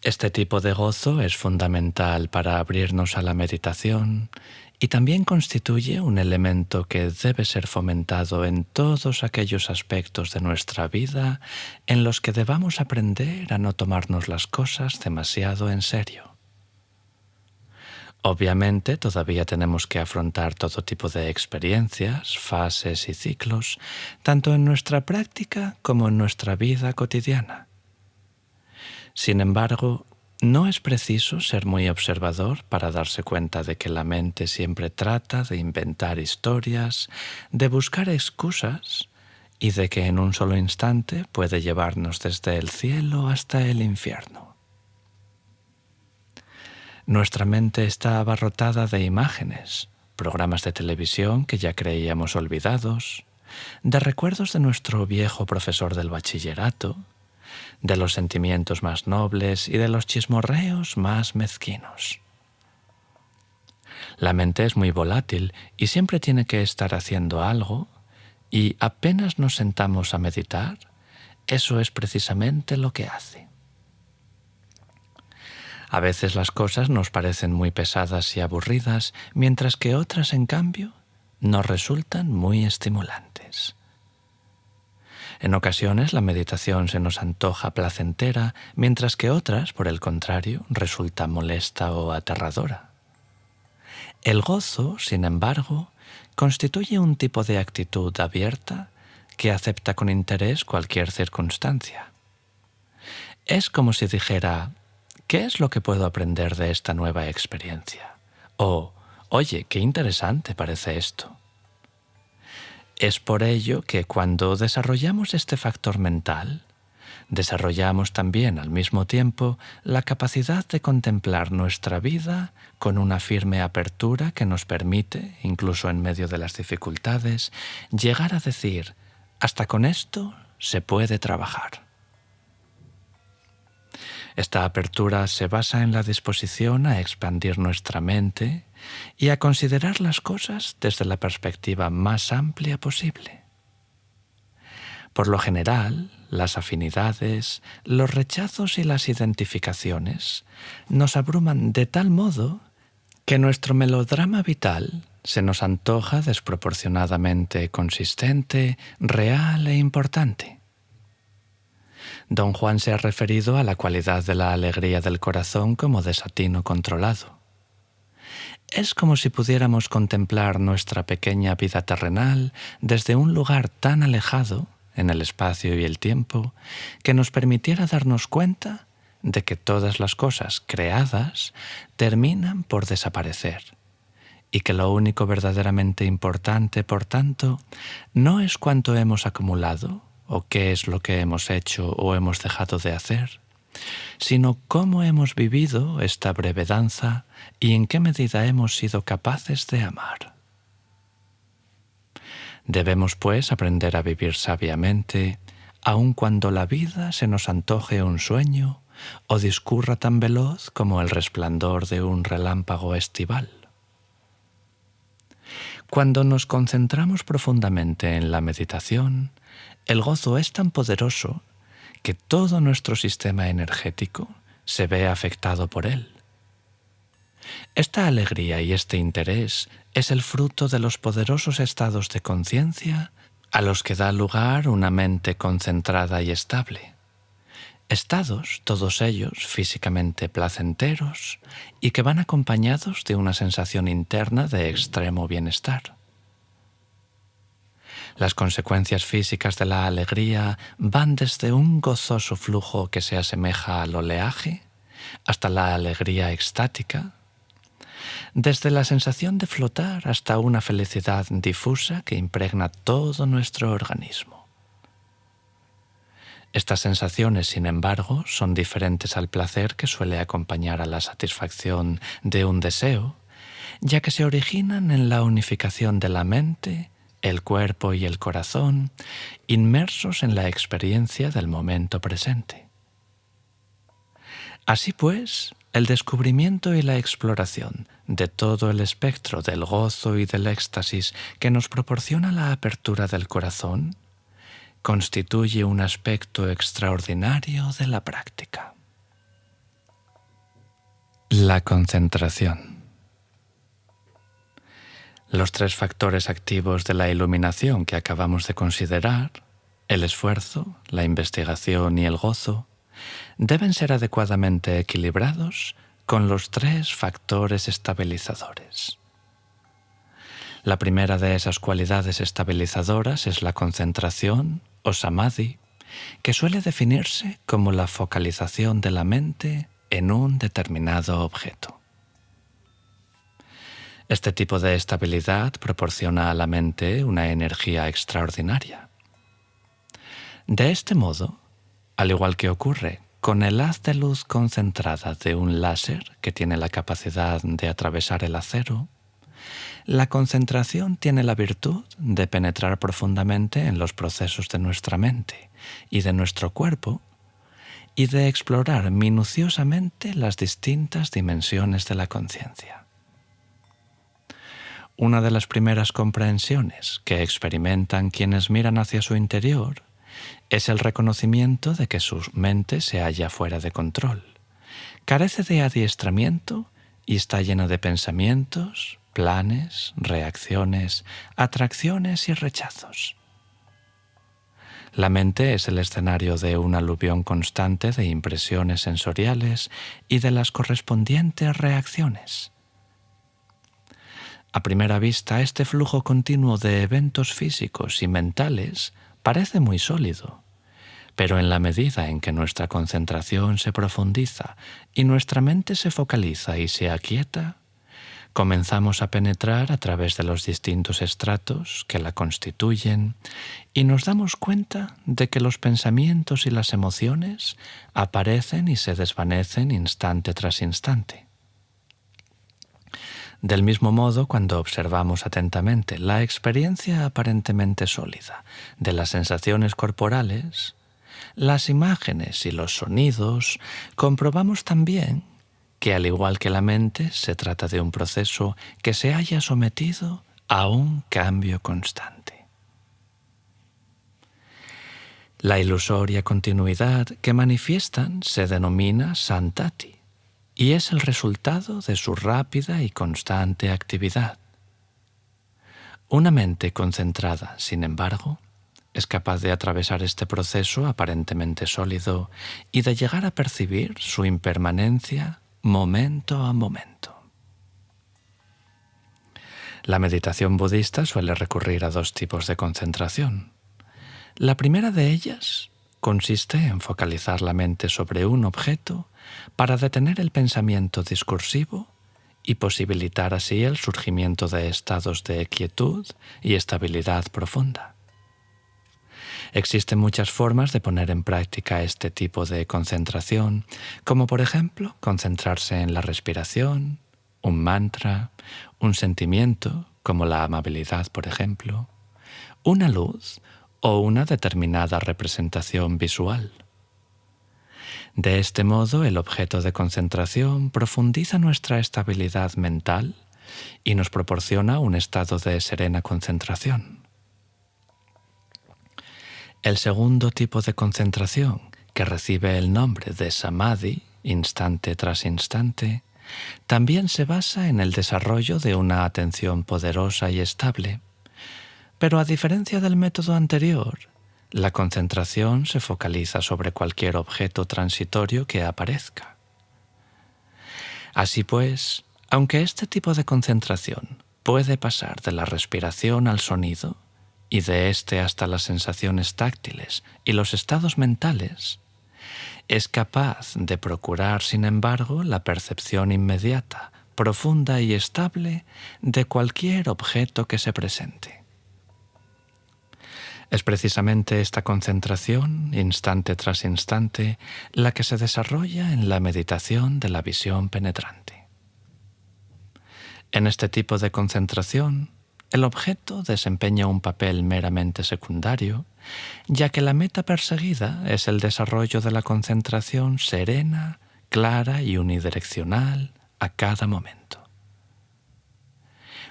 Este tipo de gozo es fundamental para abrirnos a la meditación y también constituye un elemento que debe ser fomentado en todos aquellos aspectos de nuestra vida en los que debamos aprender a no tomarnos las cosas demasiado en serio. Obviamente todavía tenemos que afrontar todo tipo de experiencias, fases y ciclos, tanto en nuestra práctica como en nuestra vida cotidiana. Sin embargo, no es preciso ser muy observador para darse cuenta de que la mente siempre trata de inventar historias, de buscar excusas y de que en un solo instante puede llevarnos desde el cielo hasta el infierno. Nuestra mente está abarrotada de imágenes, programas de televisión que ya creíamos olvidados, de recuerdos de nuestro viejo profesor del bachillerato, de los sentimientos más nobles y de los chismorreos más mezquinos. La mente es muy volátil y siempre tiene que estar haciendo algo, y apenas nos sentamos a meditar, eso es precisamente lo que hace. A veces las cosas nos parecen muy pesadas y aburridas, mientras que otras, en cambio, nos resultan muy estimulantes. En ocasiones la meditación se nos antoja placentera, mientras que otras, por el contrario, resulta molesta o aterradora. El gozo, sin embargo, constituye un tipo de actitud abierta que acepta con interés cualquier circunstancia. Es como si dijera: ¿qué es lo que puedo aprender de esta nueva experiencia? O, oye, qué interesante parece esto. Es por ello que cuando desarrollamos este factor mental, desarrollamos también al mismo tiempo la capacidad de contemplar nuestra vida con una firme apertura que nos permite, incluso en medio de las dificultades, llegar a decir: hasta con esto se puede trabajar. Esta apertura se basa en la disposición a expandir nuestra mente y a considerar las cosas desde la perspectiva más amplia posible. Por lo general, las afinidades, los rechazos y las identificaciones nos abruman de tal modo que nuestro melodrama vital se nos antoja desproporcionadamente consistente, real e importante. Don Juan se ha referido a la cualidad de la alegría del corazón como desatino controlado. Es como si pudiéramos contemplar nuestra pequeña vida terrenal desde un lugar tan alejado, en el espacio y el tiempo, que nos permitiera darnos cuenta de que todas las cosas creadas terminan por desaparecer, y que lo único verdaderamente importante, por tanto, no es cuánto hemos acumulado, o qué es lo que hemos hecho o hemos dejado de hacer, sino cómo hemos vivido esta breve danza y en qué medida hemos sido capaces de amar. Debemos, pues, aprender a vivir sabiamente, aun cuando la vida se nos antoje un sueño o discurra tan veloz como el resplandor de un relámpago estival. Cuando nos concentramos profundamente en la meditación, el gozo es tan poderoso que todo nuestro sistema energético se ve afectado por él. Esta alegría y este interés es el fruto de los poderosos estados de conciencia a los que da lugar una mente concentrada y estable. Estados, todos ellos físicamente placenteros y que van acompañados de una sensación interna de extremo bienestar. Las consecuencias físicas de la alegría van desde un gozoso flujo que se asemeja al oleaje hasta la alegría extática, desde la sensación de flotar hasta una felicidad difusa que impregna todo nuestro organismo. Estas sensaciones, sin embargo, son diferentes al placer que suele acompañar a la satisfacción de un deseo, ya que se originan en la unificación de la mente, el cuerpo y el corazón, inmersos en la experiencia del momento presente. Así pues, el descubrimiento y la exploración de todo el espectro del gozo y del éxtasis que nos proporciona la apertura del corazón constituye un aspecto extraordinario de la práctica. La concentración. Los tres factores activos de la iluminación que acabamos de considerar, el esfuerzo, la investigación y el gozo, deben ser adecuadamente equilibrados con los tres factores estabilizadores. La primera de esas cualidades estabilizadoras es la concentración o samadhi, que suele definirse como la focalización de la mente en un determinado objeto. Este tipo de estabilidad proporciona a la mente una energía extraordinaria. De este modo, al igual que ocurre con el haz de luz concentrada de un láser que tiene la capacidad de atravesar el acero, la concentración tiene la virtud de penetrar profundamente en los procesos de nuestra mente y de nuestro cuerpo y de explorar minuciosamente las distintas dimensiones de la conciencia. Una de las primeras comprensiones que experimentan quienes miran hacia su interior es el reconocimiento de que su mente se halla fuera de control, carece de adiestramiento y está llena de pensamientos, planes, reacciones, atracciones y rechazos. La mente es el escenario de un aluvión constante de impresiones sensoriales y de las correspondientes reacciones. A primera vista, este flujo continuo de eventos físicos y mentales parece muy sólido, pero en la medida en que nuestra concentración se profundiza y nuestra mente se focaliza y se aquieta, comenzamos a penetrar a través de los distintos estratos que la constituyen y nos damos cuenta de que los pensamientos y las emociones aparecen y se desvanecen instante tras instante. Del mismo modo, cuando observamos atentamente la experiencia aparentemente sólida de las sensaciones corporales, las imágenes y los sonidos, comprobamos también que, al igual que la mente, se trata de un proceso que se haya sometido a un cambio constante. La ilusoria continuidad que manifiestan se denomina santati y es el resultado de su rápida y constante actividad. Una mente concentrada, sin embargo, es capaz de atravesar este proceso aparentemente sólido y de llegar a percibir su impermanencia momento a momento. La meditación budista suele recurrir a dos tipos de concentración. La primera de ellas consiste en focalizar la mente sobre un objeto para detener el pensamiento discursivo y posibilitar así el surgimiento de estados de quietud y estabilidad profunda. Existen muchas formas de poner en práctica este tipo de concentración, como por ejemplo concentrarse en la respiración, un mantra, un sentimiento, como la amabilidad, por ejemplo, una luz o una determinada representación visual. De este modo, el objeto de concentración profundiza nuestra estabilidad mental y nos proporciona un estado de serena concentración. El segundo tipo de concentración, que recibe el nombre de samadhi, instante tras instante, también se basa en el desarrollo de una atención poderosa y estable, pero a diferencia del método anterior, la concentración se focaliza sobre cualquier objeto transitorio que aparezca. Así pues, aunque este tipo de concentración puede pasar de la respiración al sonido y de éste hasta las sensaciones táctiles y los estados mentales, es capaz de procurar, sin embargo, la percepción inmediata, profunda y estable de cualquier objeto que se presente. Es precisamente esta concentración, instante tras instante, la que se desarrolla en la meditación de la visión penetrante. En este tipo de concentración, el objeto desempeña un papel meramente secundario, ya que la meta perseguida es el desarrollo de la concentración serena, clara y unidireccional a cada momento.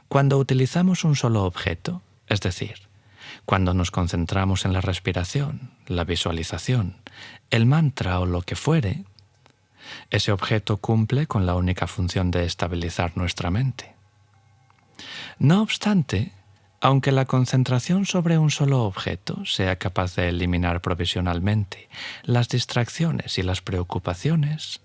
Cuando utilizamos un solo objeto, es decir, cuando nos concentramos en la respiración, la visualización, el mantra o lo que fuere, Ese objeto cumple con la única función de estabilizar nuestra mente. No obstante, aunque la concentración sobre un solo objeto sea capaz de eliminar provisionalmente las distracciones y las preocupaciones,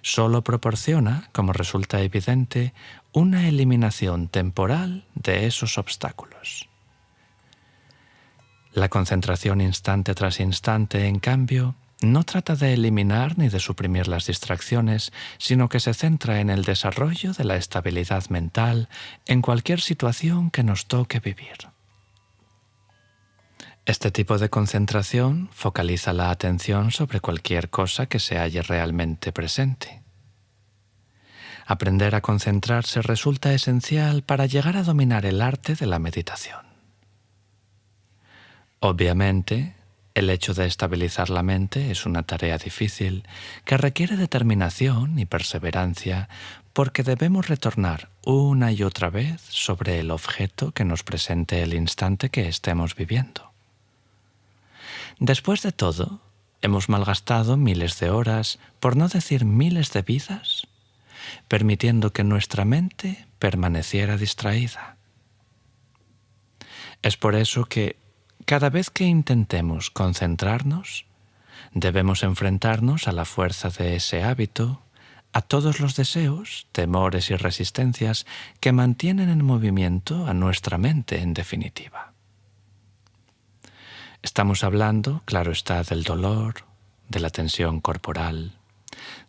solo proporciona, como resulta evidente, una eliminación temporal de esos obstáculos. La concentración instante tras instante, en cambio, no trata de eliminar ni de suprimir las distracciones, sino que se centra en el desarrollo de la estabilidad mental en cualquier situación que nos toque vivir. Este tipo de concentración focaliza la atención sobre cualquier cosa que se halle realmente presente. Aprender a concentrarse resulta esencial para llegar a dominar el arte de la meditación. Obviamente, el hecho de estabilizar la mente es una tarea difícil que requiere determinación y perseverancia porque debemos retornar una y otra vez sobre el objeto que nos presente el instante que estemos viviendo. Después de todo, hemos malgastado miles de horas, por no decir miles de vidas, permitiendo que nuestra mente permaneciera distraída. Es por eso que cada vez que intentemos concentrarnos, debemos enfrentarnos a la fuerza de ese hábito, a todos los deseos, temores y resistencias que mantienen en movimiento a nuestra mente en definitiva. Estamos hablando, claro está, del dolor, de la tensión corporal,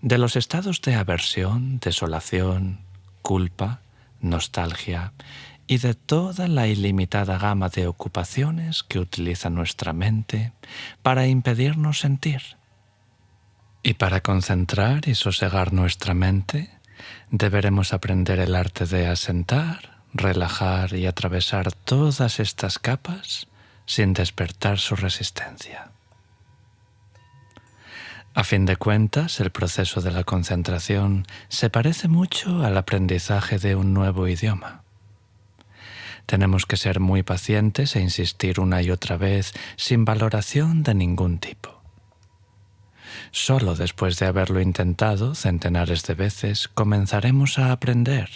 de los estados de aversión, desolación, culpa, nostalgia y de toda la ilimitada gama de ocupaciones que utiliza nuestra mente para impedirnos sentir. Y para concentrar y sosegar nuestra mente, deberemos aprender el arte de asentar, relajar y atravesar todas estas capas sin despertar su resistencia. A fin de cuentas, el proceso de la concentración se parece mucho al aprendizaje de un nuevo idioma. Tenemos que ser muy pacientes e insistir una y otra vez sin valoración de ningún tipo. Solo después de haberlo intentado centenares de veces comenzaremos a aprender.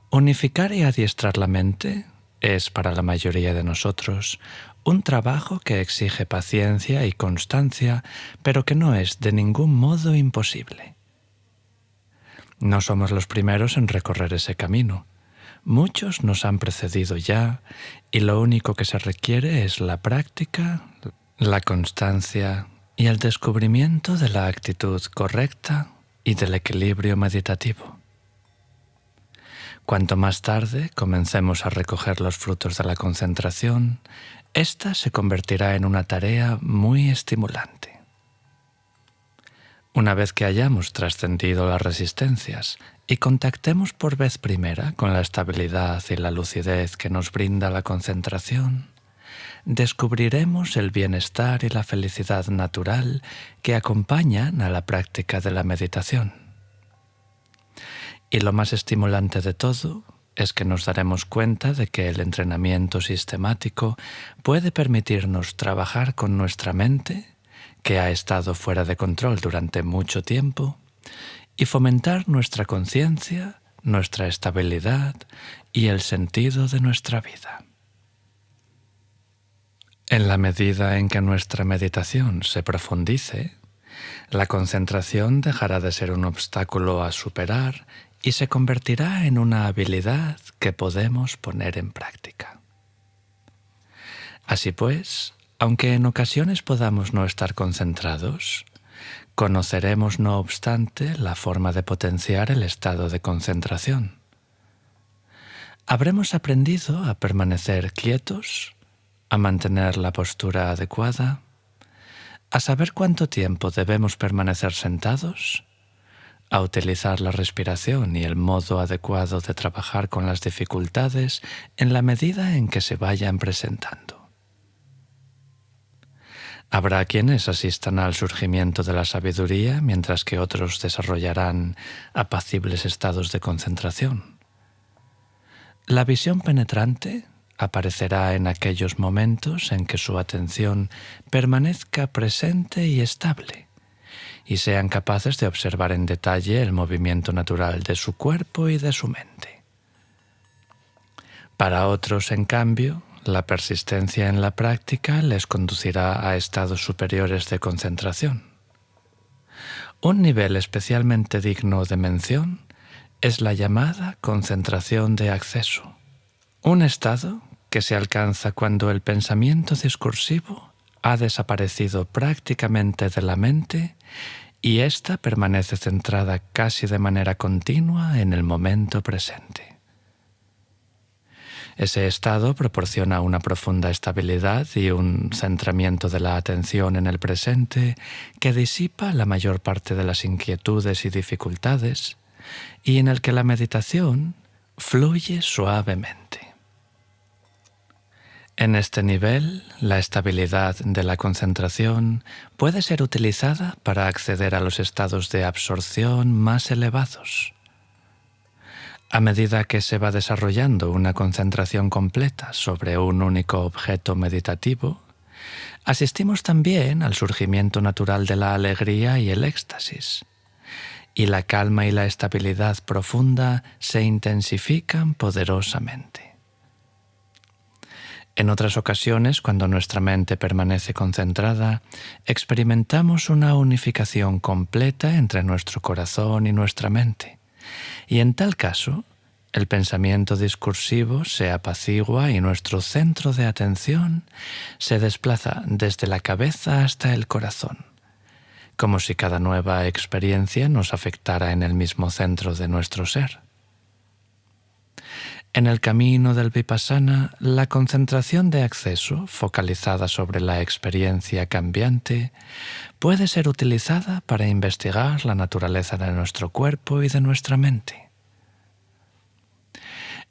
Unificar y adiestrar la mente es, para la mayoría de nosotros, un trabajo que exige paciencia y constancia, pero que no es de ningún modo imposible. No somos los primeros en recorrer ese camino. Muchos nos han precedido ya y lo único que se requiere es la práctica, la constancia y el descubrimiento de la actitud correcta y del equilibrio meditativo. Cuanto más tarde comencemos a recoger los frutos de la concentración, esta se convertirá en una tarea muy estimulante. Una vez que hayamos trascendido las resistencias y contactemos por vez primera con la estabilidad y la lucidez que nos brinda la concentración, descubriremos el bienestar y la felicidad natural que acompañan a la práctica de la meditación. Y lo más estimulante de todo es que nos daremos cuenta de que el entrenamiento sistemático puede permitirnos trabajar con nuestra mente, que ha estado fuera de control durante mucho tiempo, y fomentar nuestra conciencia, nuestra estabilidad y el sentido de nuestra vida. En la medida en que nuestra meditación se profundice, la concentración dejará de ser un obstáculo a superar y se convertirá en una habilidad que podemos poner en práctica. Así pues, aunque en ocasiones podamos no estar concentrados, conoceremos no obstante la forma de potenciar el estado de concentración. Habremos aprendido a permanecer quietos, a mantener la postura adecuada, a saber cuánto tiempo debemos permanecer sentados, a utilizar la respiración y el modo adecuado de trabajar con las dificultades en la medida en que se vayan presentando. Habrá quienes asistan al surgimiento de la sabiduría, mientras que otros desarrollarán apacibles estados de concentración. La visión penetrante aparecerá en aquellos momentos en que su atención permanezca presente y estable, y sean capaces de observar en detalle el movimiento natural de su cuerpo y de su mente. Para otros, en cambio, la persistencia en la práctica les conducirá a estados superiores de concentración. Un nivel especialmente digno de mención es la llamada concentración de acceso, un estado que se alcanza cuando el pensamiento discursivo ha desaparecido prácticamente de la mente y ésta permanece centrada casi de manera continua en el momento presente. Ese estado proporciona una profunda estabilidad y un centramiento de la atención en el presente que disipa la mayor parte de las inquietudes y dificultades y en el que la meditación fluye suavemente. En este nivel, la estabilidad de la concentración puede ser utilizada para acceder a los estados de absorción más elevados. A medida que se va desarrollando una concentración completa sobre un único objeto meditativo, asistimos también al surgimiento natural de la alegría y el éxtasis, y la calma y la estabilidad profunda se intensifican poderosamente. En otras ocasiones, cuando nuestra mente permanece concentrada, experimentamos una unificación completa entre nuestro corazón y nuestra mente. Y en tal caso, el pensamiento discursivo se apacigua y nuestro centro de atención se desplaza desde la cabeza hasta el corazón, como si cada nueva experiencia nos afectara en el mismo centro de nuestro ser. En el camino del Vipassana, la concentración de acceso, focalizada sobre la experiencia cambiante, puede ser utilizada para investigar la naturaleza de nuestro cuerpo y de nuestra mente.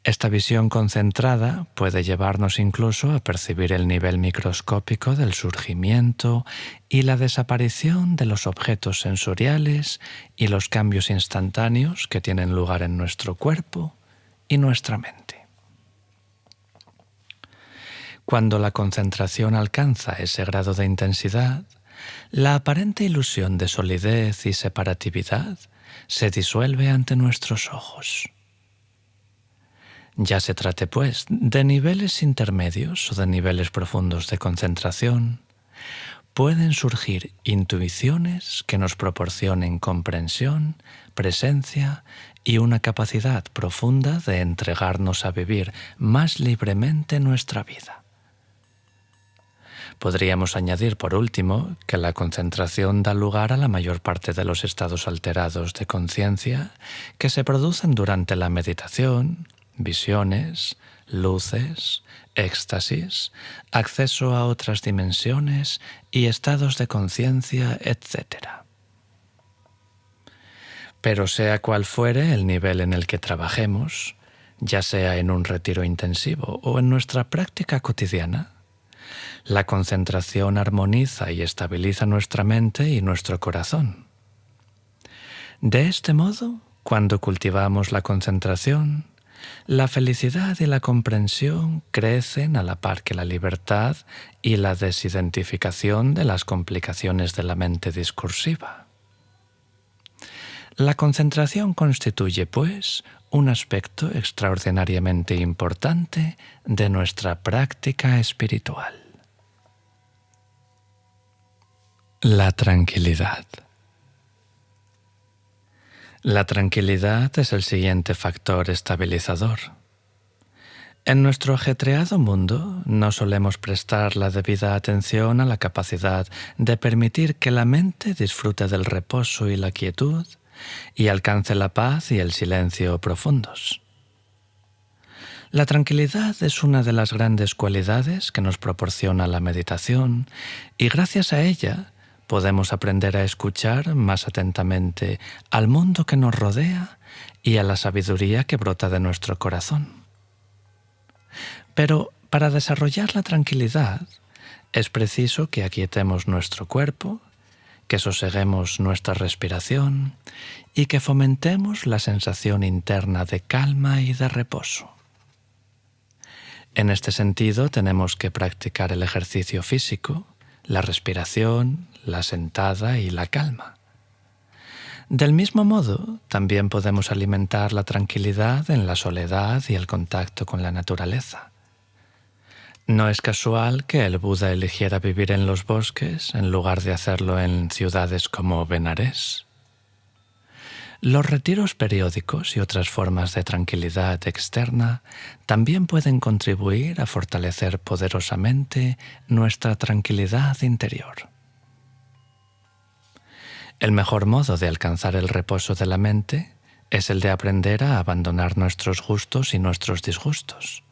Esta visión concentrada puede llevarnos incluso a percibir el nivel microscópico del surgimiento y la desaparición de los objetos sensoriales y los cambios instantáneos que tienen lugar en nuestro cuerpo y nuestra mente. Cuando la concentración alcanza ese grado de intensidad, la aparente ilusión de solidez y separatividad se disuelve ante nuestros ojos. Ya se trate, pues, de niveles intermedios o de niveles profundos de concentración, pueden surgir intuiciones que nos proporcionen comprensión, presencia y una capacidad profunda de entregarnos a vivir más libremente nuestra vida. Podríamos añadir, por último, que la concentración da lugar a la mayor parte de los estados alterados de conciencia que se producen durante la meditación, visiones, luces, éxtasis, acceso a otras dimensiones y estados de conciencia, etc. Pero sea cual fuere el nivel en el que trabajemos, ya sea en un retiro intensivo o en nuestra práctica cotidiana, la concentración armoniza y estabiliza nuestra mente y nuestro corazón. De este modo, cuando cultivamos la concentración, la felicidad y la comprensión crecen a la par que la libertad y la desidentificación de las complicaciones de la mente discursiva. La concentración constituye, pues, un aspecto extraordinariamente importante de nuestra práctica espiritual. La tranquilidad. La tranquilidad es el siguiente factor estabilizador. En nuestro ajetreado mundo no solemos prestar la debida atención a la capacidad de permitir que la mente disfrute del reposo y la quietud y alcance la paz y el silencio profundos. La tranquilidad es una de las grandes cualidades que nos proporciona la meditación y gracias a ella podemos aprender a escuchar más atentamente al mundo que nos rodea y a la sabiduría que brota de nuestro corazón. Pero para desarrollar la tranquilidad es preciso que aquietemos nuestro cuerpo, que soseguemos nuestra respiración y que fomentemos la sensación interna de calma y de reposo. En este sentido tenemos que practicar el ejercicio físico, la respiración, la sentada y la calma. Del mismo modo, también podemos alimentar la tranquilidad en la soledad y el contacto con la naturaleza. No es casual que el Buda eligiera vivir en los bosques en lugar de hacerlo en ciudades como Benarés. Los retiros periódicos y otras formas de tranquilidad externa también pueden contribuir a fortalecer poderosamente nuestra tranquilidad interior. El mejor modo de alcanzar el reposo de la mente es el de aprender a abandonar nuestros gustos y nuestros disgustos.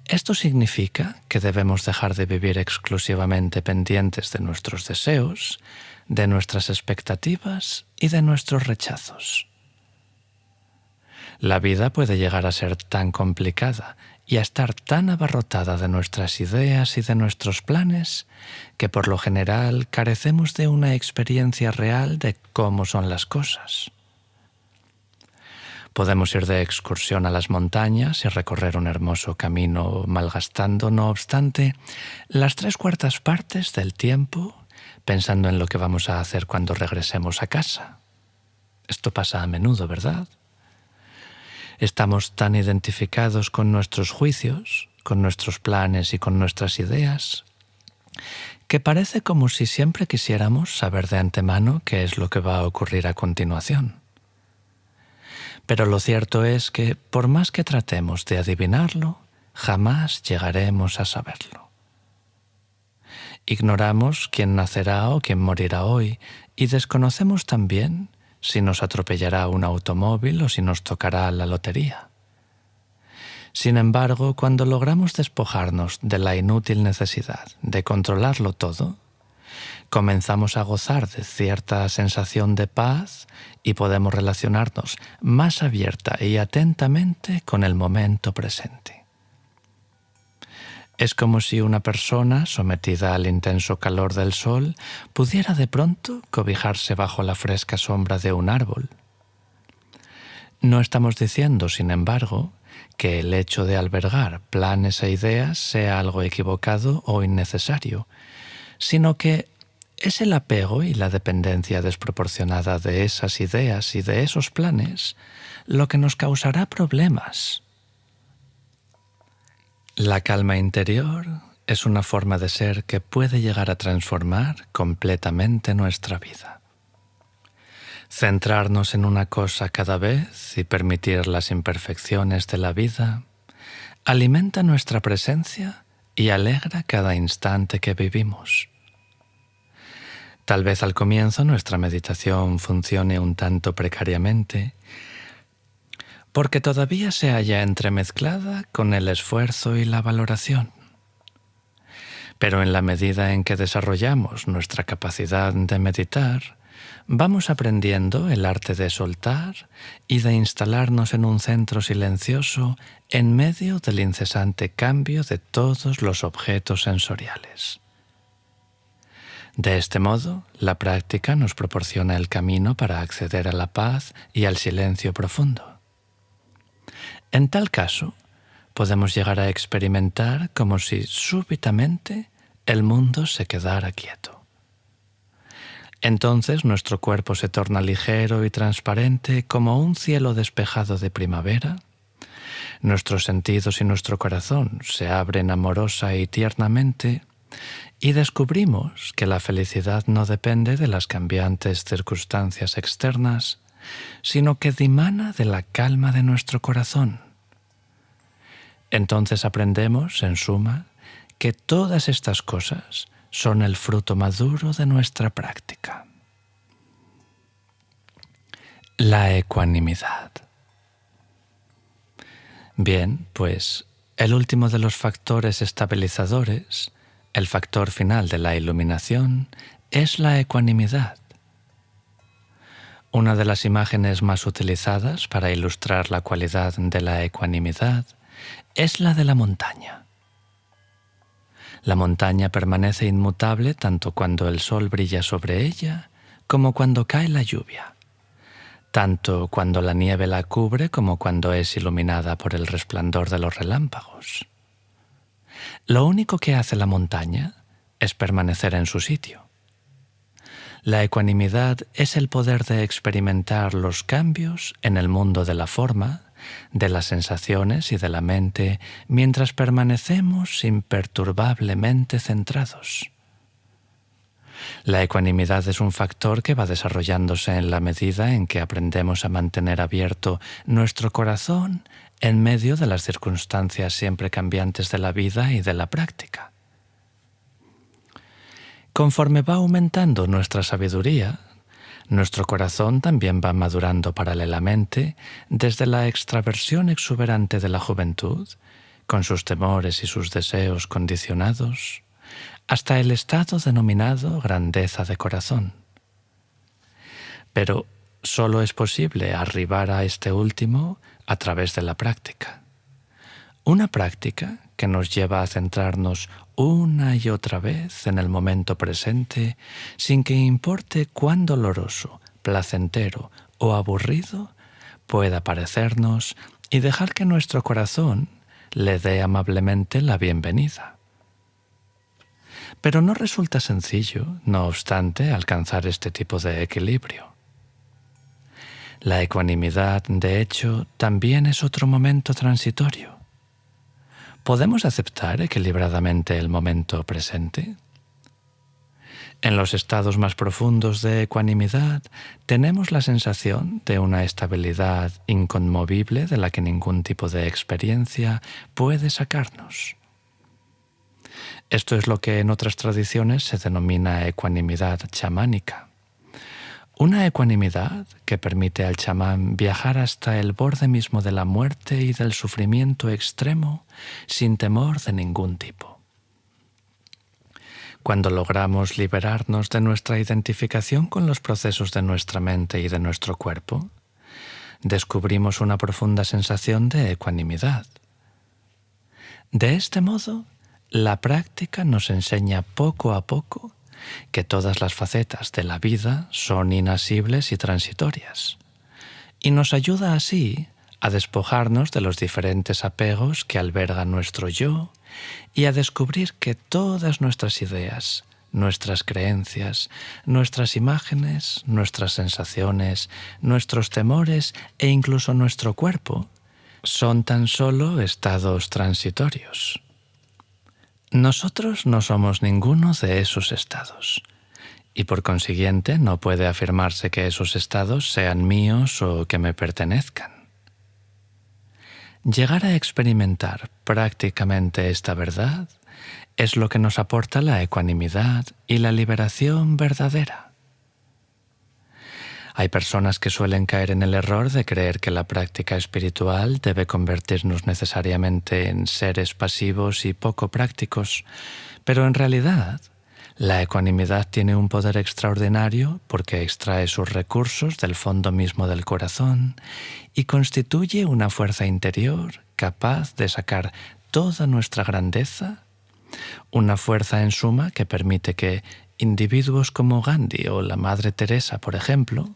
Esto significa que debemos dejar de vivir exclusivamente pendientes de nuestros deseos, de nuestras expectativas y de nuestros rechazos. La vida puede llegar a ser tan complicada y a estar tan abarrotada de nuestras ideas y de nuestros planes que por lo general carecemos de una experiencia real de cómo son las cosas. Podemos ir de excursión a las montañas y recorrer un hermoso camino malgastando, no obstante, las 3/4 partes del tiempo pensando en lo que vamos a hacer cuando regresemos a casa. Esto pasa a menudo, ¿verdad? Estamos tan identificados con nuestros juicios, con nuestros planes y con nuestras ideas, que parece como si siempre quisiéramos saber de antemano qué es lo que va a ocurrir a continuación. Pero lo cierto es que, por más que tratemos de adivinarlo, jamás llegaremos a saberlo. Ignoramos quién nacerá o quién morirá hoy y desconocemos también si nos atropellará un automóvil o si nos tocará la lotería. Sin embargo, cuando logramos despojarnos de la inútil necesidad de controlarlo todo, comenzamos a gozar de cierta sensación de paz y podemos relacionarnos más abierta y atentamente con el momento presente. Es como si una persona sometida al intenso calor del sol pudiera de pronto cobijarse bajo la fresca sombra de un árbol. No estamos diciendo, sin embargo, que el hecho de albergar planes e ideas sea algo equivocado o innecesario, sino que es el apego y la dependencia desproporcionada de esas ideas y de esos planes lo que nos causará problemas. La calma interior es una forma de ser que puede llegar a transformar completamente nuestra vida. Centrarnos en una cosa cada vez y permitir las imperfecciones de la vida alimenta nuestra presencia y alegra cada instante que vivimos. Tal vez al comienzo nuestra meditación funcione un tanto precariamente, porque todavía se halla entremezclada con el esfuerzo y la valoración. Pero en la medida en que desarrollamos nuestra capacidad de meditar, vamos aprendiendo el arte de soltar y de instalarnos en un centro silencioso en medio del incesante cambio de todos los objetos sensoriales. De este modo, la práctica nos proporciona el camino para acceder a la paz y al silencio profundo. En tal caso, podemos llegar a experimentar como si súbitamente el mundo se quedara quieto. Entonces nuestro cuerpo se torna ligero y transparente como un cielo despejado de primavera, nuestros sentidos y nuestro corazón se abren amorosa y tiernamente y descubrimos que la felicidad no depende de las cambiantes circunstancias externas, sino que dimana de la calma de nuestro corazón. Entonces aprendemos, en suma, que todas estas cosas son el fruto maduro de nuestra práctica. La ecuanimidad. Bien, pues el último de los factores estabilizadores, el factor final de la iluminación, es la ecuanimidad. Una de las imágenes más utilizadas para ilustrar la cualidad de la ecuanimidad es la de la montaña. La montaña permanece inmutable tanto cuando el sol brilla sobre ella como cuando cae la lluvia, tanto cuando la nieve la cubre como cuando es iluminada por el resplandor de los relámpagos. Lo único que hace la montaña es permanecer en su sitio. La ecuanimidad es el poder de experimentar los cambios en el mundo de la forma, de las sensaciones y de la mente mientras permanecemos imperturbablemente centrados. La ecuanimidad es un factor que va desarrollándose en la medida en que aprendemos a mantener abierto nuestro corazón en medio de las circunstancias siempre cambiantes de la vida y de la práctica. Conforme va aumentando nuestra sabiduría, nuestro corazón también va madurando paralelamente desde la extraversión exuberante de la juventud, con sus temores y sus deseos condicionados, hasta el estado denominado grandeza de corazón. Pero solo es posible arribar a este último a través de la práctica. Una práctica que nos lleva a centrarnos una y otra vez en el momento presente, sin que importe cuán doloroso, placentero o aburrido pueda parecernos, y dejar que nuestro corazón le dé amablemente la bienvenida. Pero no resulta sencillo, no obstante, alcanzar este tipo de equilibrio. La ecuanimidad, de hecho, también es otro momento transitorio. ¿Podemos aceptar equilibradamente el momento presente? En los estados más profundos de ecuanimidad tenemos la sensación de una estabilidad inconmovible de la que ningún tipo de experiencia puede sacarnos. Esto es lo que en otras tradiciones se denomina ecuanimidad chamánica. Una ecuanimidad que permite al chamán viajar hasta el borde mismo de la muerte y del sufrimiento extremo sin temor de ningún tipo. Cuando logramos liberarnos de nuestra identificación con los procesos de nuestra mente y de nuestro cuerpo, descubrimos una profunda sensación de ecuanimidad. De este modo, la práctica nos enseña poco a poco que todas las facetas de la vida son inasibles y transitorias, y nos ayuda así a despojarnos de los diferentes apegos que alberga nuestro yo y a descubrir que todas nuestras ideas, nuestras creencias, nuestras imágenes, nuestras sensaciones, nuestros temores e incluso nuestro cuerpo son tan solo estados transitorios. Nosotros no somos ninguno de esos estados, y por consiguiente no puede afirmarse que esos estados sean míos o que me pertenezcan. Llegar a experimentar prácticamente esta verdad es lo que nos aporta la ecuanimidad y la liberación verdadera. Hay personas que suelen caer en el error de creer que la práctica espiritual debe convertirnos necesariamente en seres pasivos y poco prácticos, pero en realidad la ecuanimidad tiene un poder extraordinario porque extrae sus recursos del fondo mismo del corazón y constituye una fuerza interior capaz de sacar toda nuestra grandeza, una fuerza en suma que permite que individuos como Gandhi o la Madre Teresa, por ejemplo,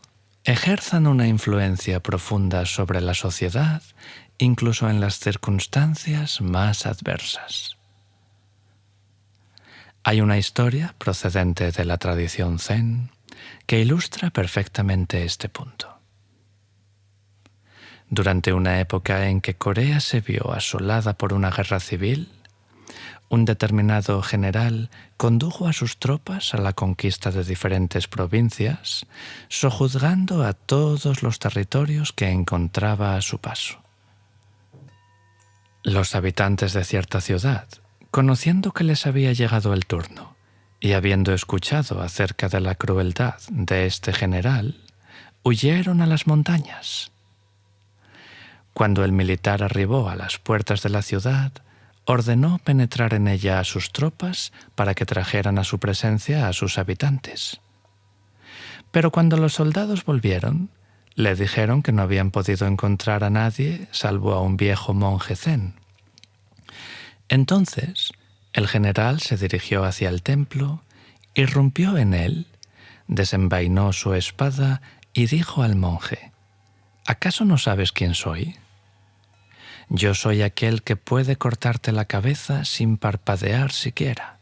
ejerzan una influencia profunda sobre la sociedad, incluso en las circunstancias más adversas. Hay una historia procedente de la tradición Zen que ilustra perfectamente este punto. Durante una época en que Corea se vio asolada por una guerra civil, un determinado general condujo a sus tropas a la conquista de diferentes provincias, sojuzgando a todos los territorios que encontraba a su paso. Los habitantes de cierta ciudad, conociendo que les había llegado el turno y habiendo escuchado acerca de la crueldad de este general, huyeron a las montañas. Cuando el militar arribó a las puertas de la ciudad, ordenó penetrar en ella a sus tropas para que trajeran a su presencia a sus habitantes. Pero cuando los soldados volvieron, le dijeron que no habían podido encontrar a nadie salvo a un viejo monje zen. Entonces, el general se dirigió hacia el templo, irrumpió en él, desenvainó su espada y dijo al monje: ¿acaso no sabes quién soy? Yo soy aquel que puede cortarte la cabeza sin parpadear siquiera.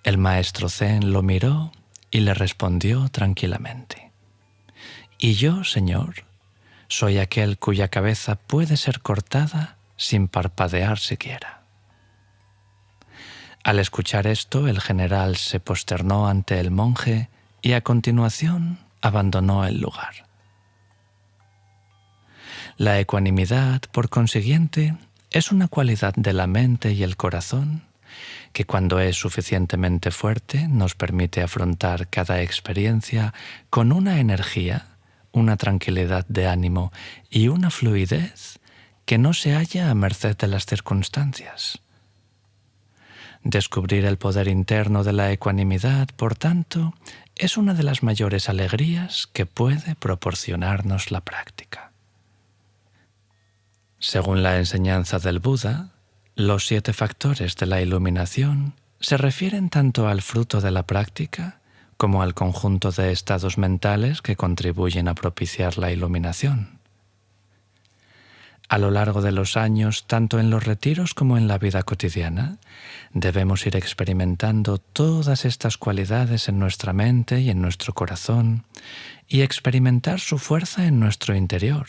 El maestro zen lo miró y le respondió tranquilamente: «Y yo, Señor, soy aquel cuya cabeza puede ser cortada sin parpadear siquiera». Al escuchar esto, el general se posternó ante el monje y a continuación abandonó el lugar. La ecuanimidad, por consiguiente, es una cualidad de la mente y el corazón que, cuando es suficientemente fuerte, nos permite afrontar cada experiencia con una energía, una tranquilidad de ánimo y una fluidez que no se halla a merced de las circunstancias. Descubrir el poder interno de la ecuanimidad, por tanto, es una de las mayores alegrías que puede proporcionarnos la práctica. Según la enseñanza del Buda, los 7 factores de la iluminación se refieren tanto al fruto de la práctica como al conjunto de estados mentales que contribuyen a propiciar la iluminación. A lo largo de los años, tanto en los retiros como en la vida cotidiana, debemos ir experimentando todas estas cualidades en nuestra mente y en nuestro corazón y experimentar su fuerza en nuestro interior.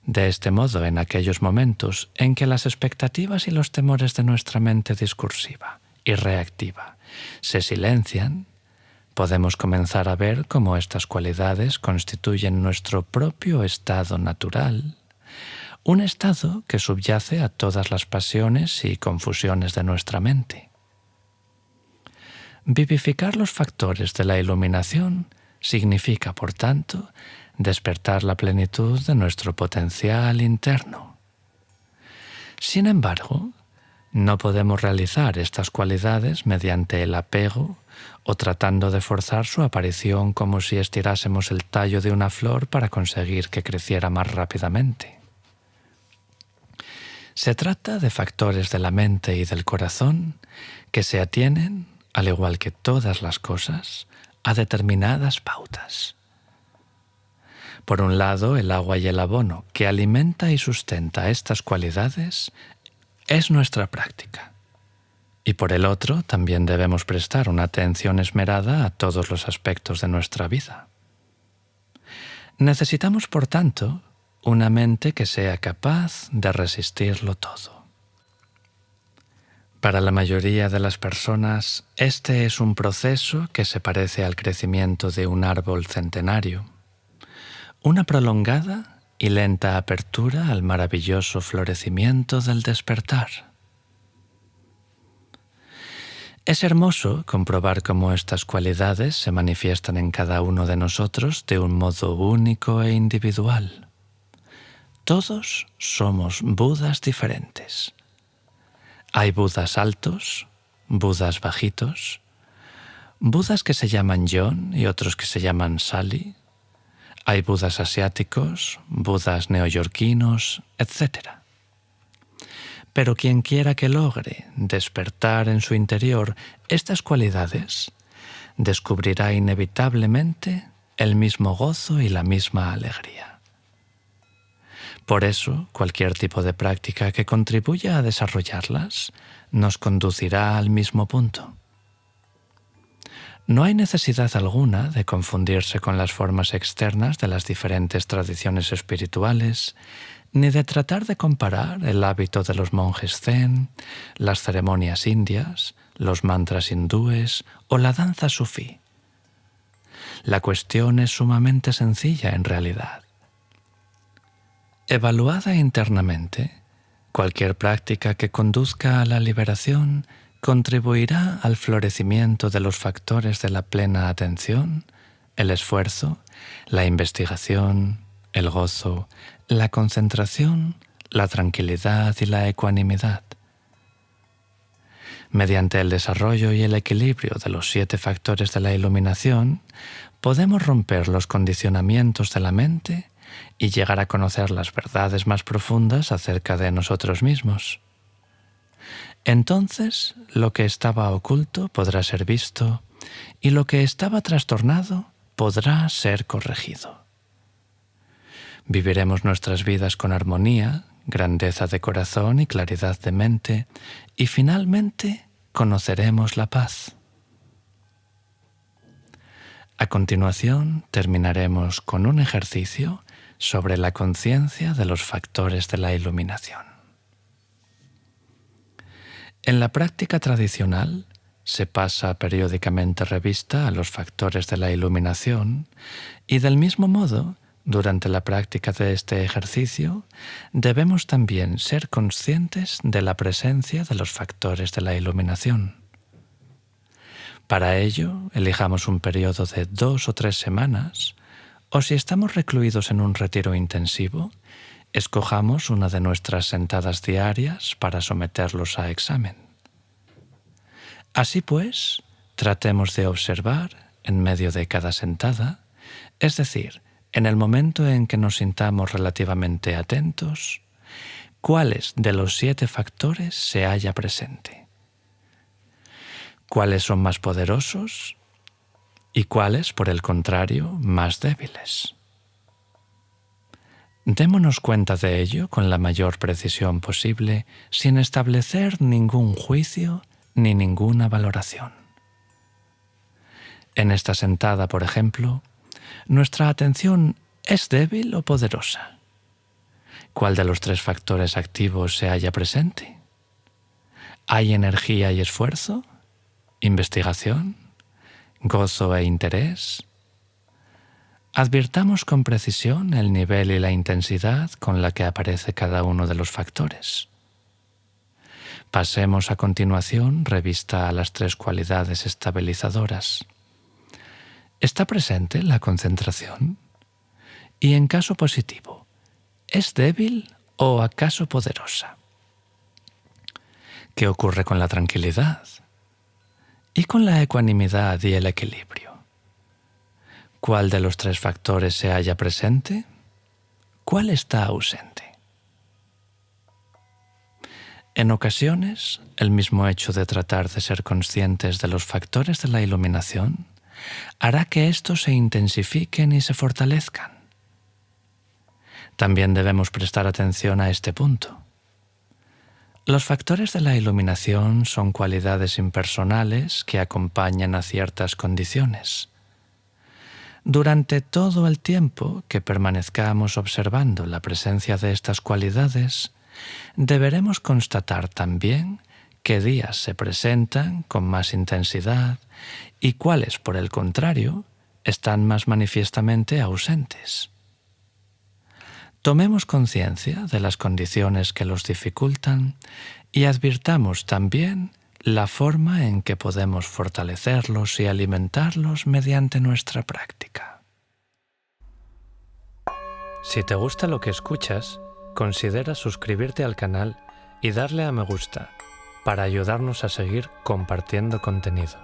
De este modo, en aquellos momentos en que las expectativas y los temores de nuestra mente discursiva y reactiva se silencian, podemos comenzar a ver cómo estas cualidades constituyen nuestro propio estado natural, un estado que subyace a todas las pasiones y confusiones de nuestra mente. Vivificar los factores de la iluminación significa, por tanto, despertar la plenitud de nuestro potencial interno. Sin embargo, no podemos realizar estas cualidades mediante el apego o tratando de forzar su aparición como si estirásemos el tallo de una flor para conseguir que creciera más rápidamente. Se trata de factores de la mente y del corazón que se atienen, al igual que todas las cosas, a determinadas pautas. Por un lado, el agua y el abono que alimenta y sustenta estas cualidades es nuestra práctica. Y por el otro, también debemos prestar una atención esmerada a todos los aspectos de nuestra vida. Necesitamos, por tanto, una mente que sea capaz de resistirlo todo. Para la mayoría de las personas, este es un proceso que se parece al crecimiento de un árbol centenario, una prolongada y lenta apertura al maravilloso florecimiento del despertar. Es hermoso comprobar cómo estas cualidades se manifiestan en cada uno de nosotros de un modo único e individual. Todos somos Budas diferentes. Hay Budas altos, Budas bajitos, Budas que se llaman John y otros que se llaman Sally. Hay Budas asiáticos, Budas neoyorquinos, etc. Pero quien quiera que logre despertar en su interior estas cualidades, descubrirá inevitablemente el mismo gozo y la misma alegría. Por eso, cualquier tipo de práctica que contribuya a desarrollarlas nos conducirá al mismo punto. No hay necesidad alguna de confundirse con las formas externas de las diferentes tradiciones espirituales, ni de tratar de comparar el hábito de los monjes zen, las ceremonias indias, los mantras hindúes o la danza sufí. La cuestión es sumamente sencilla en realidad. Evaluada internamente, cualquier práctica que conduzca a la liberación contribuirá al florecimiento de los factores de la plena atención, el esfuerzo, la investigación, el gozo, la concentración, la tranquilidad y la ecuanimidad. Mediante el desarrollo y el equilibrio de los 7 factores de la iluminación, podemos romper los condicionamientos de la mente y llegar a conocer las verdades más profundas acerca de nosotros mismos. Entonces, lo que estaba oculto podrá ser visto y lo que estaba trastornado podrá ser corregido. Viviremos nuestras vidas con armonía, grandeza de corazón y claridad de mente, y finalmente conoceremos la paz. A continuación, terminaremos con un ejercicio sobre la conciencia de los factores de la iluminación. En la práctica tradicional, se pasa periódicamente revista a los factores de la iluminación y, del mismo modo, durante la práctica de este ejercicio, debemos también ser conscientes de la presencia de los factores de la iluminación. Para ello, elijamos un periodo de 2 o 3 semanas, o si estamos recluidos en un retiro intensivo, escojamos una de nuestras sentadas diarias para someterlos a examen. Así pues, tratemos de observar, en medio de cada sentada, es decir, en el momento en que nos sintamos relativamente atentos, cuáles de los 7 factores se halla presente. Cuáles son más poderosos y cuáles, por el contrario, más débiles. Démonos cuenta de ello con la mayor precisión posible, sin establecer ningún juicio ni ninguna valoración. En esta sentada, por ejemplo, ¿nuestra atención es débil o poderosa? ¿Cuál de los 3 factores activos se halla presente? ¿Hay energía y esfuerzo? ¿Investigación? ¿Gozo e interés? Advirtamos con precisión el nivel y la intensidad con la que aparece cada uno de los factores. Pasemos a continuación revista a las 3 cualidades estabilizadoras. ¿Está presente la concentración? Y en caso positivo, ¿es débil o acaso poderosa? ¿Qué ocurre con la tranquilidad? ¿Y con la ecuanimidad y el equilibrio? ¿Cuál de los 3 factores se halla presente? ¿Cuál está ausente? En ocasiones, el mismo hecho de tratar de ser conscientes de los factores de la iluminación hará que estos se intensifiquen y se fortalezcan. También debemos prestar atención a este punto. Los factores de la iluminación son cualidades impersonales que acompañan a ciertas condiciones. Durante todo el tiempo que permanezcamos observando la presencia de estas cualidades, deberemos constatar también qué días se presentan con más intensidad y cuáles, por el contrario, están más manifiestamente ausentes. Tomemos conciencia de las condiciones que los dificultan y advirtamos también la forma en que podemos fortalecerlos y alimentarlos mediante nuestra práctica. Si te gusta lo que escuchas, considera suscribirte al canal y darle a me gusta para ayudarnos a seguir compartiendo contenido.